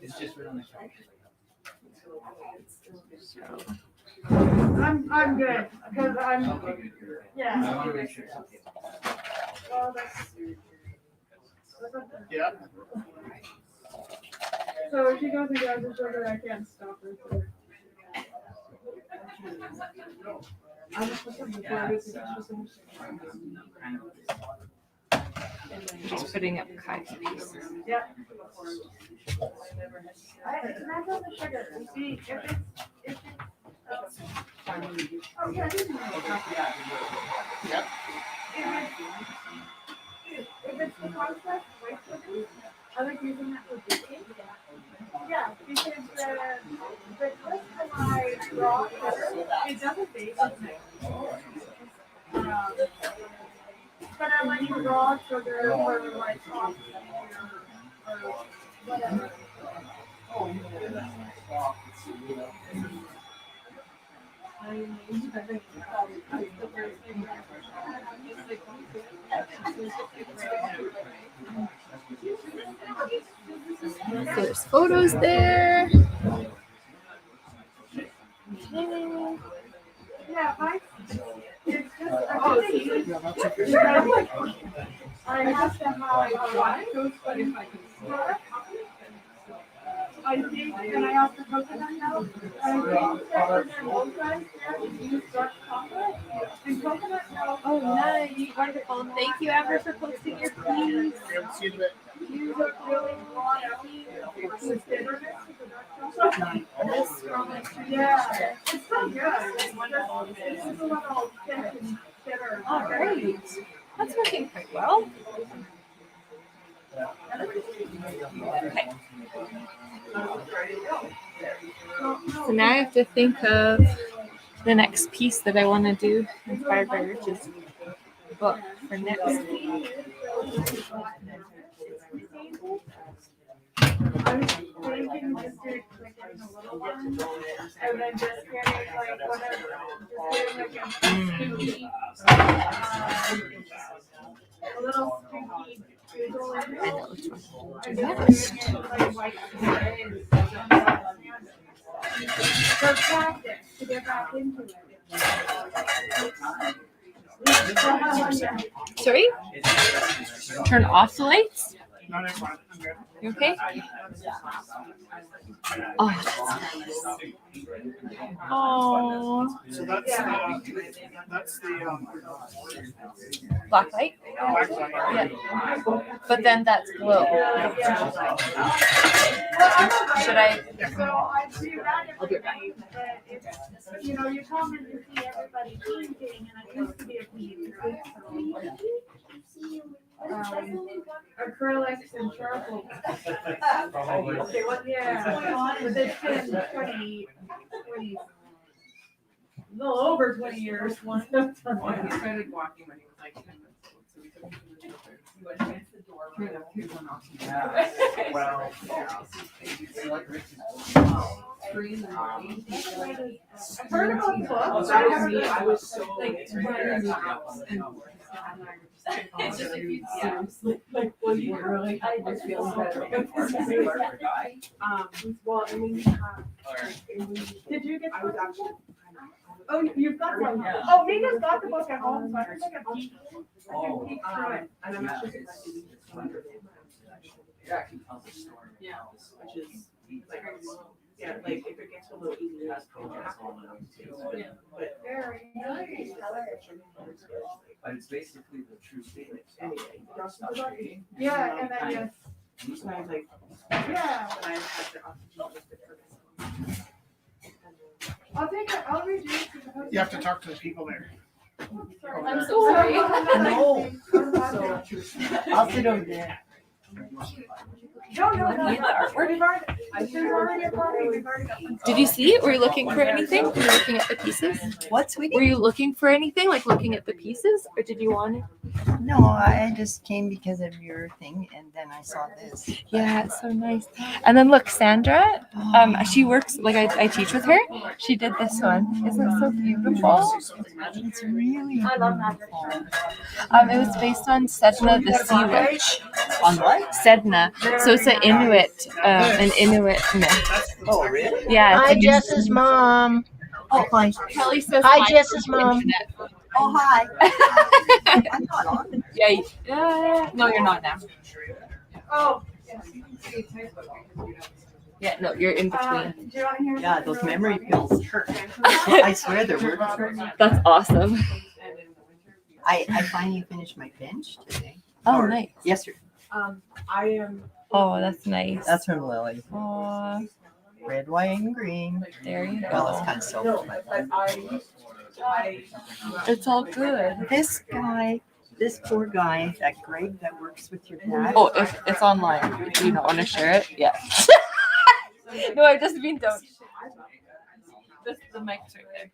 It's just really nice. I'm good, because yeah. Well, that's. Yeah. So if she goes and grabs the sugar, I can't stop her. I just put some before everything. Just putting up Kai's pieces. Yeah. Can I have the sugar? See, if it's, oh, yeah, it is. Yep. If it's the concept, white sugar, I like using that for baking. Yeah, because the twist of my raw sugar, it doesn't bake. But I like raw sugar for like coffee or whatever. There's photos there. Okay. Yeah, it's just, Yeah, that's okay. I have to have a lot of but if I can. I think, and I have the coconut milk, I think that when they're both guys, they use dark chocolate and coconut milk. Oh, nice. Wonderful. Thank you, Amber, for posting your piece. See you in a bit. Use a really broad with bitterness with the dark chocolate. Yeah, it's so good. It's just a little thick and bitter. All right. That's working quite well. Okay. So now I have to think of the next piece that I want to do inspired by Rich's book for next week. I was thinking just do like getting a little one, and then just getting like whatever, just getting like a little squeaky doodle in it. And just doing it like white and for practice, to get back into it. Sorry? Turn off the lights? No, never mind. I'm good. You okay? Oh, oh, So that's the black light. black light. Yeah, but then that's glow. Should I? So I do that every night, but it's, you know, you come and you see everybody painting, and I used to be a painter, so. Acrylics and charcoal. Okay, what, yeah, but it's been 20, a little over 20 years. Well, he started walking when he was like 10 months old, so we took him to the doctor. He went against the door. Well, Three in the morning. I've heard about the book. Oh, that was me. I was so like running laps and it's just a few steps. Like when you were like, I was feeling better. Well, I mean, did you get? I was actually. Oh, you've got one. Yeah. Oh, Nina's got the book at home, so I can take a peek. Oh, peek through it. and I'm actually it actually tells a story. Yeah, which is like, yeah, like if it gets a little easy, that's probably yeah. But Very nice. but it's basically the true statement. Yeah, and then so I was like, yeah, but I had the oxygen just for this. I'll take it. I'll read you. You have to talk to the people there. I'm so sorry. No. I'll sit over there. No, Looking at the artwork. We've already, there's already a party. We've already got one. Did you see it? Were you looking for anything? Were you looking at the pieces? What, sweetie? Were you looking for anything, like looking at the pieces, or did you want it? No, I just came because of your thing, and then I saw this. Yeah, it's so nice. And then look, Sandra, she works, like I teach with her. She did this one. Isn't it so beautiful? It's really I love that. It was based on Sedna the sea witch. On what? Sedna. So it's an Inuit myth. Oh, really? Yeah. Hi, Jess's mom. Oh, hi. Kelly says Hi, Jess's mom. Oh, hi. I'm not on. Yeah. No, you're not now. Oh. Yeah, no, you're in between. Do you want to hear? Yeah, those memory pills hurt. I swear they're working. That's awesome. I finally finished my bench today. Oh, Or nice. Yesterday. I am. Oh, that's nice. That's from Lily. Aw, Red, white, and green. there you Well, it's go. kind of selfish. No, But but I. It's all good. this guy, this poor guy, that Greg that works with your dad. Oh, if it's online, do you not want to share it? Yeah. No, I just mean don't. The mic's right there.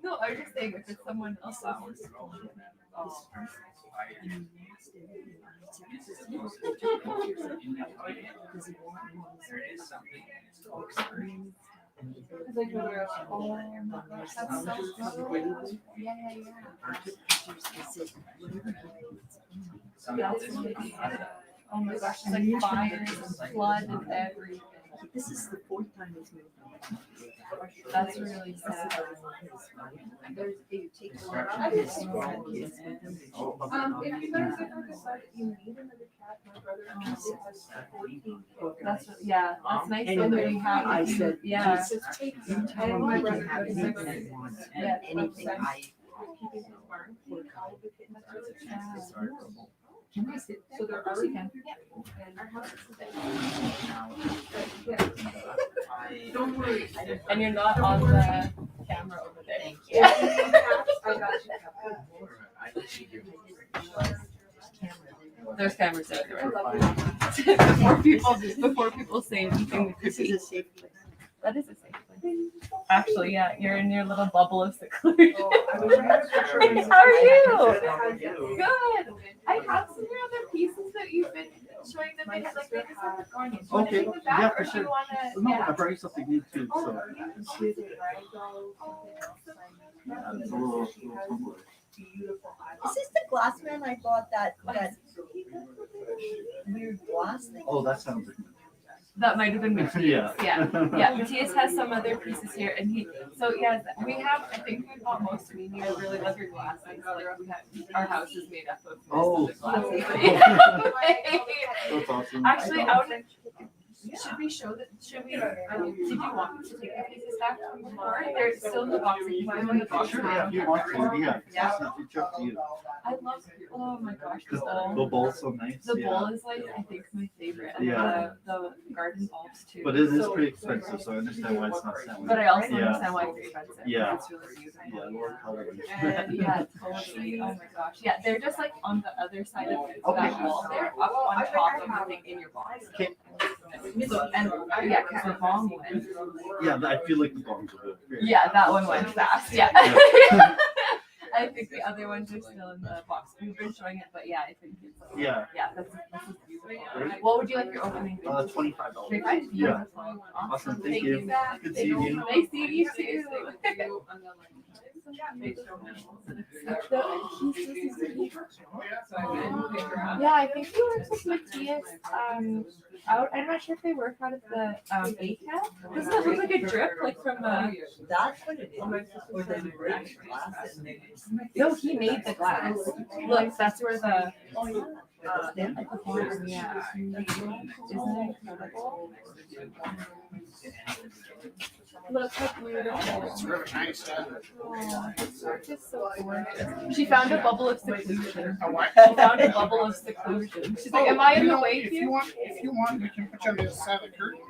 No, I was just saying if it's someone else's. Oh my gosh, it's like fire and flood and everything. This is the fourth time he's moved. That's really sad. If you guys ever decide that you need another cat, my brother has 14. That's that's nice Anyway, that we have. I said, Yeah. You tell him My he brother can have goes anything like- he wants. Yeah. Anything I. Can I sit there? So they're Of course you can. And our house is Don't worry. And you're not on the camera over there. Thank you. I got you. There's cameras everywhere. Before people say anything that could This is be. a safe place. That is a safe place. Actually, yeah, you're in your little bubble of seclusion. How are you? Good. I have some of your other pieces that you've been showing them in, like they just haven't gone yet. Do you want to Okay, take them back, yeah, or for do sure. you want to? No, Yeah. I brought you something new too, so. Yeah, It's a little tumbler. Is this the glass man I bought that weird glass thing? Oh, that sounds like. That might have been Matthias. Yeah. Yeah. Matthias has some other pieces here, and we have. I think we bought most of you. I really love your glasses. Like we have, our house is made up of most of the glasses. That's awesome. Actually, should we show that? Should we? Did you want me to take the pieces back from before? They're still in the box. If you want in the box. Sure, yeah, if you want to, yeah. Yeah. It's up to you. I love. Oh my gosh, the The bowl. bowl's so nice. The yeah. bowl is like I think my favorite. And Yeah. the garden bulbs too. But it is So- pretty expensive, so I understand why it's not selling. But I also Yeah. understand why it's expensive. Yeah. It's really beautiful. Yeah, Lord Cullen. And yeah, totally. Oh my gosh. Yeah, they're just like on the other side of that wall. They're up on top of the thing in your box. Okay. So, and yeah, because the bomb went. Yeah, I feel like the bombs are good. Yeah, that one went fast. Yeah. Yeah. I think the other ones are still in the box. We've been showing it, but yeah, I think it's like, Yeah. yeah, this is beautiful. What would you like your opening? $25. $25? Yeah. Awesome. Awesome, thank you. Good seeing you. Nice seeing you too. Yeah, I think he works with Matthias out. I'm not sure if they work out of the ACAT. Doesn't that look like a drip, like from a? That's what it is. Or they break glass and they. No, he made the glass. Look, that's where the. Yeah. At the bottom, yeah. Isn't it incredible? Look how beautiful. It's really nice. Oh, it's just so gorgeous. She found a bubble of seclusion. A what? She found a bubble of seclusion. She's like, am I in the way If here? you want, we can put you on the other side of the curtain.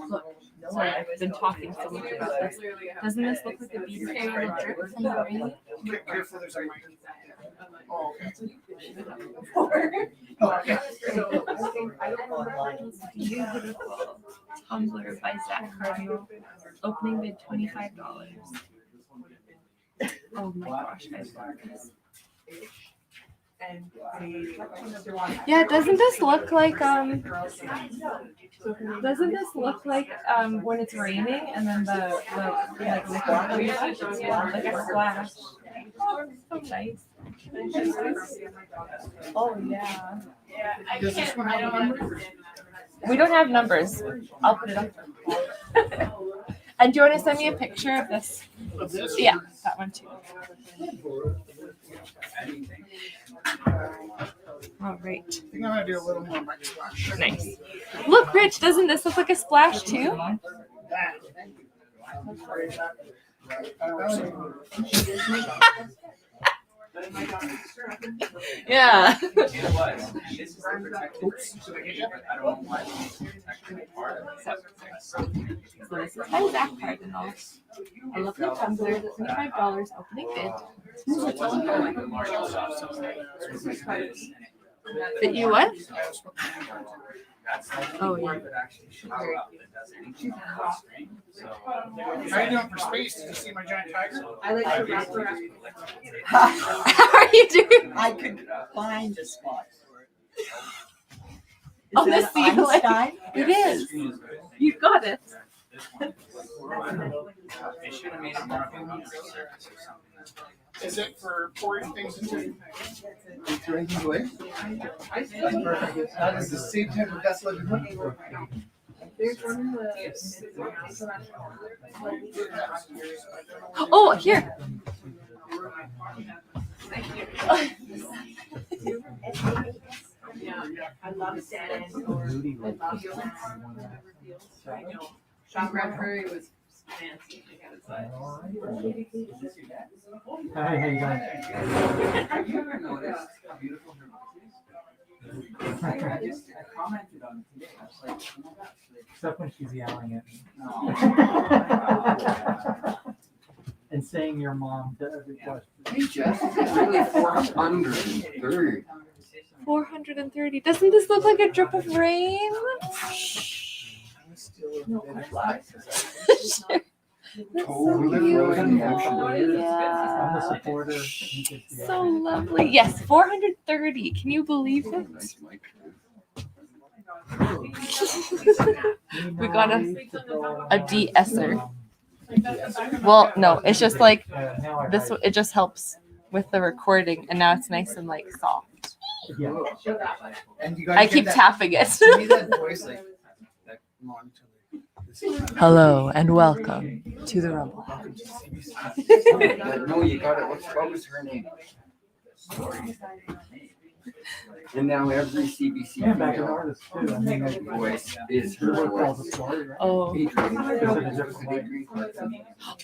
Look, sorry, I've been talking so much about this. Doesn't this look like a beautiful little drip from the rain? Careful, there's a mic. Oh, okay. Beautiful tumbler by Zach Cardinal. Opening bid $25. Oh my gosh, I love this. Yeah, doesn't this look like when it's raining and then the like like a splash. Oh, it's so nice. Oh yeah. Does this one have a number? We don't have numbers. I'll put it up. And do you want to send me a picture of this? Of this? Yeah, that one too. All right. I think I'm gonna do a little more mic splash. Nice. Look, Rich, doesn't this look like a splash too? Yeah. So this is by Zach Cardinal. I love the tumbler. $25 opening bid. That you what? Oh yeah. How you doing for space? Did you see my giant tiger? I like your How are you doing? I could find a spot for it. On the that ceiling. Einstein? It is. You got it. Is it for pouring things into? Throwing things away? That is the same type of vessel I've been looking for. Oh, here. Yeah, I love sand or I love I know. Sean Bradbury was fancy. I gotta say. Hi, how you doing? Have you ever noticed how beautiful her voice is? I commented on it today. I was like, oh my gosh. Except when she's yelling at me. No. And saying your mom to every question. Hey, Jess, it's really 430. 430. Doesn't this look like a drip of rain? That's so beautiful. Yeah. I'm the supporter. You just yell. So lovely. Yes, 430. Can you believe it? We got a de-esser. Well, no, it's just like this. It just helps with the recording, and now it's nice and like soft. Yeah. And you gotta I get keep that- tapping it. You need that voice like Hello and welcome to the Rumble. No, you got it. What was her name? And now every CBC And back in female artists too. I mean, like, voice is your her work tells a voice. story, right? Oh, Adrian.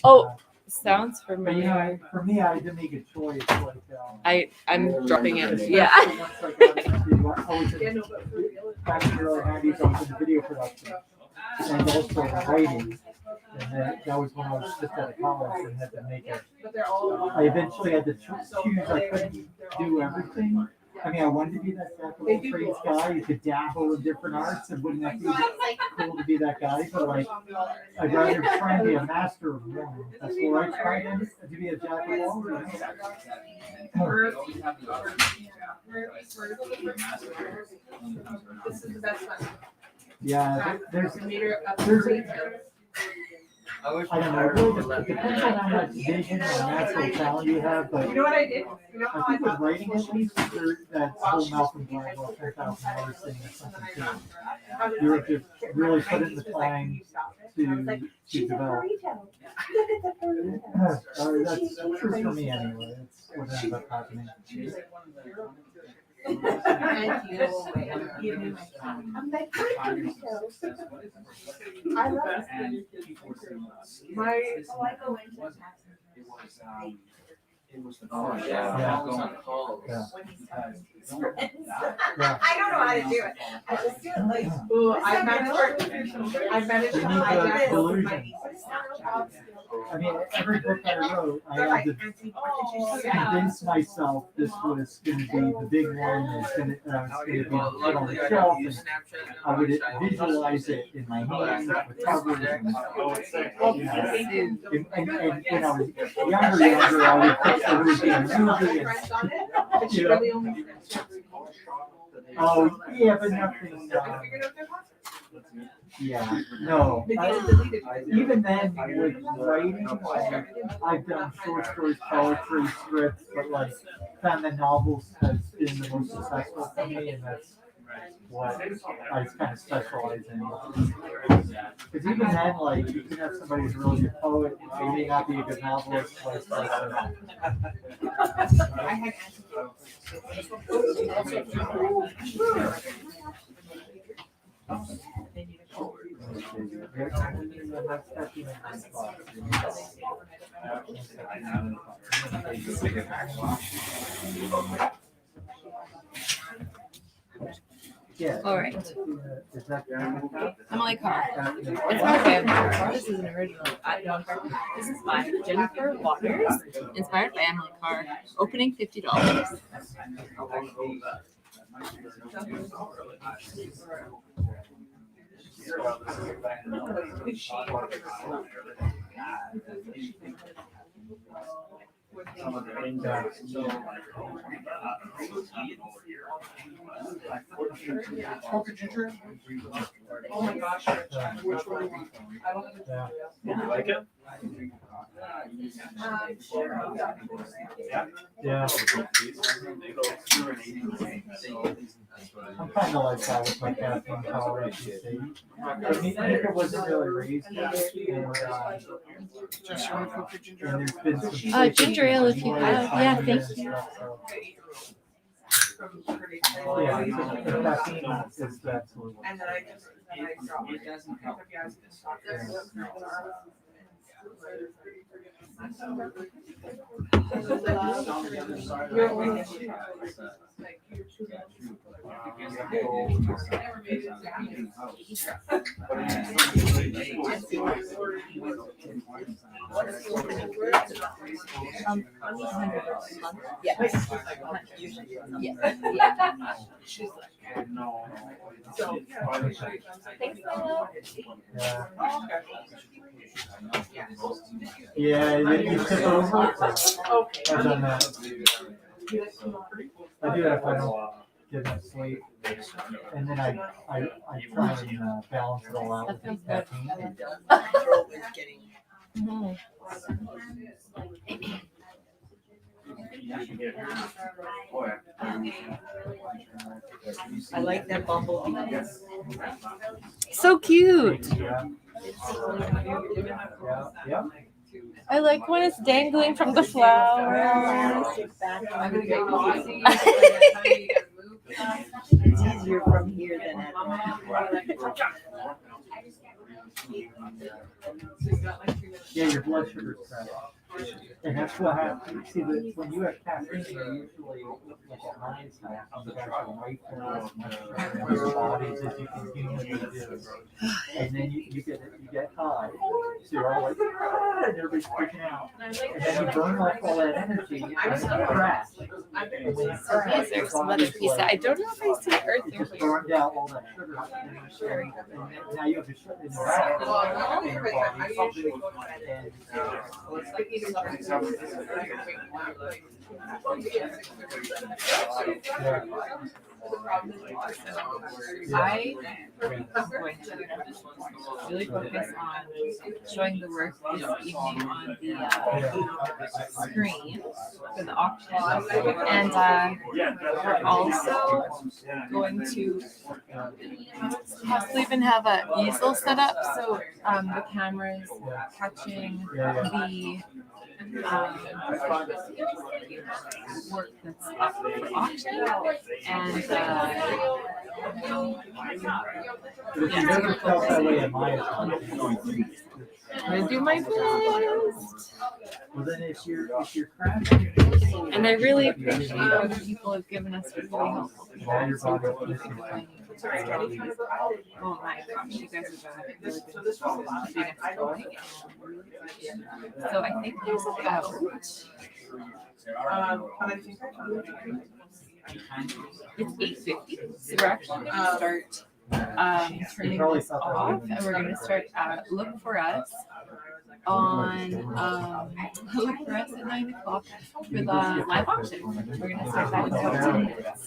oh, sounds But you familiar. know, for me, I had to make a choice. Like, I'm dropping it. especially Yeah. once, like, I was in, back in the early 90s, I was in video production and also writing. And that was when I was just out of college and had to make it. I eventually had to choose. I couldn't do everything. I mean, I wanted to be that jack of all trades guy. You could dabble in different arts, and wouldn't that be cool to be that guy? But like, I'd rather try and be a master of one. That's where I try to be a jack of all. This is the best one. Yeah, there's I don't know, really, it depends on how much vision and natural talent you have, but You know what I did? You know how I think with writing at least, that whole Malcolm Gladwell 10,000 hours thing is something too. You have to really put in the time to develop. That's true for me anyway. It's what ends up happening. I'm like, I love it. I go into It was the calls. Yeah. I don't know how to do it. I just do it like. Ooh, I managed You to need the hijack illusion. I mean, every book I wrote, I had to convince myself this was going to be the big one. It's going to be put on the shelf, and I would visualize it in my hands with covers. And when I was younger, I would think that it would be a movie. And, you know, oh yeah, but nothing. Yeah, no. Even then, with writing, I've done short stories, poetry, scripts, but like, found that novels has been the most successful for me, and that's what I kind of specialize in. Because even then, like, you can have somebody who's a really good poet, they may not be a good novelist, vice versa. All right. Emily Carr. It's my favorite car. This is an original. This is by Jennifer Waters, inspired by Emily Carr. Opening $50. Oh my gosh, which one? I don't Yeah. You like it? Sure. Yeah. I'm kind of like that with my caffeine tolerance. But Nika wasn't really raised with it, and there's been some Ginger ale if you have. Yeah, thank you. Yeah, the caffeine is absolutely. And then I dropped it. Yeah, you tip over. I've done that. I do that if I don't get enough sleep, and then I try and balance it all out with caffeine. I like that bumblebee. So cute. Yeah. I like when it's dangling from the flowers. It's easier from here than at home. Yeah, your blood sugar's crashed. And that's what happens. See, when you have caffeine, you're usually like at night time, you guys are awake from your bodies as you can humanly do. And then you get high. So you're all like, "Ah," and everybody's freaking out. And then you burn off all that energy and you crash. And when you So these are some other pieces. I don't know if I see earth it in just here. burned out all that sugar. And now you have to shut it in your body. I am going to really focus on showing the work this evening on the screen for the auction. And we're also going to possibly even have an easel set up so the cameras catching the work that's up for auction. And But if you never felt that way in my opinion, I'm gonna do my best. well then if you're crashing, And I really appreciate what people have given us for really helpful all your feedback. body So is keep going. Oh my gosh, you guys have really been keeping us going. So I think there's about it's 8:50, so we're actually going to start turning this off, and we're going to start Look For Us on Look For Us at 9 o'clock for the live auction. We're going to start that in about 10 minutes.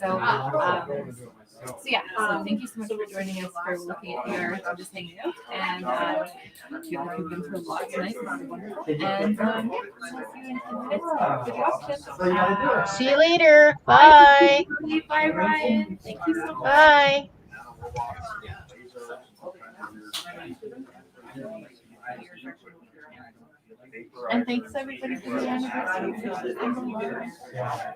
So yeah, so thank you so much for joining us, for looking at the earth and just hanging out. And I feel like we've been through a lot tonight. This is wonderful. And yeah, we'll see you in 10 minutes for the auction. See you later. Bye. Bye, Ryan. Thank you so much. Bye. And thanks everybody for the anniversary. yeah.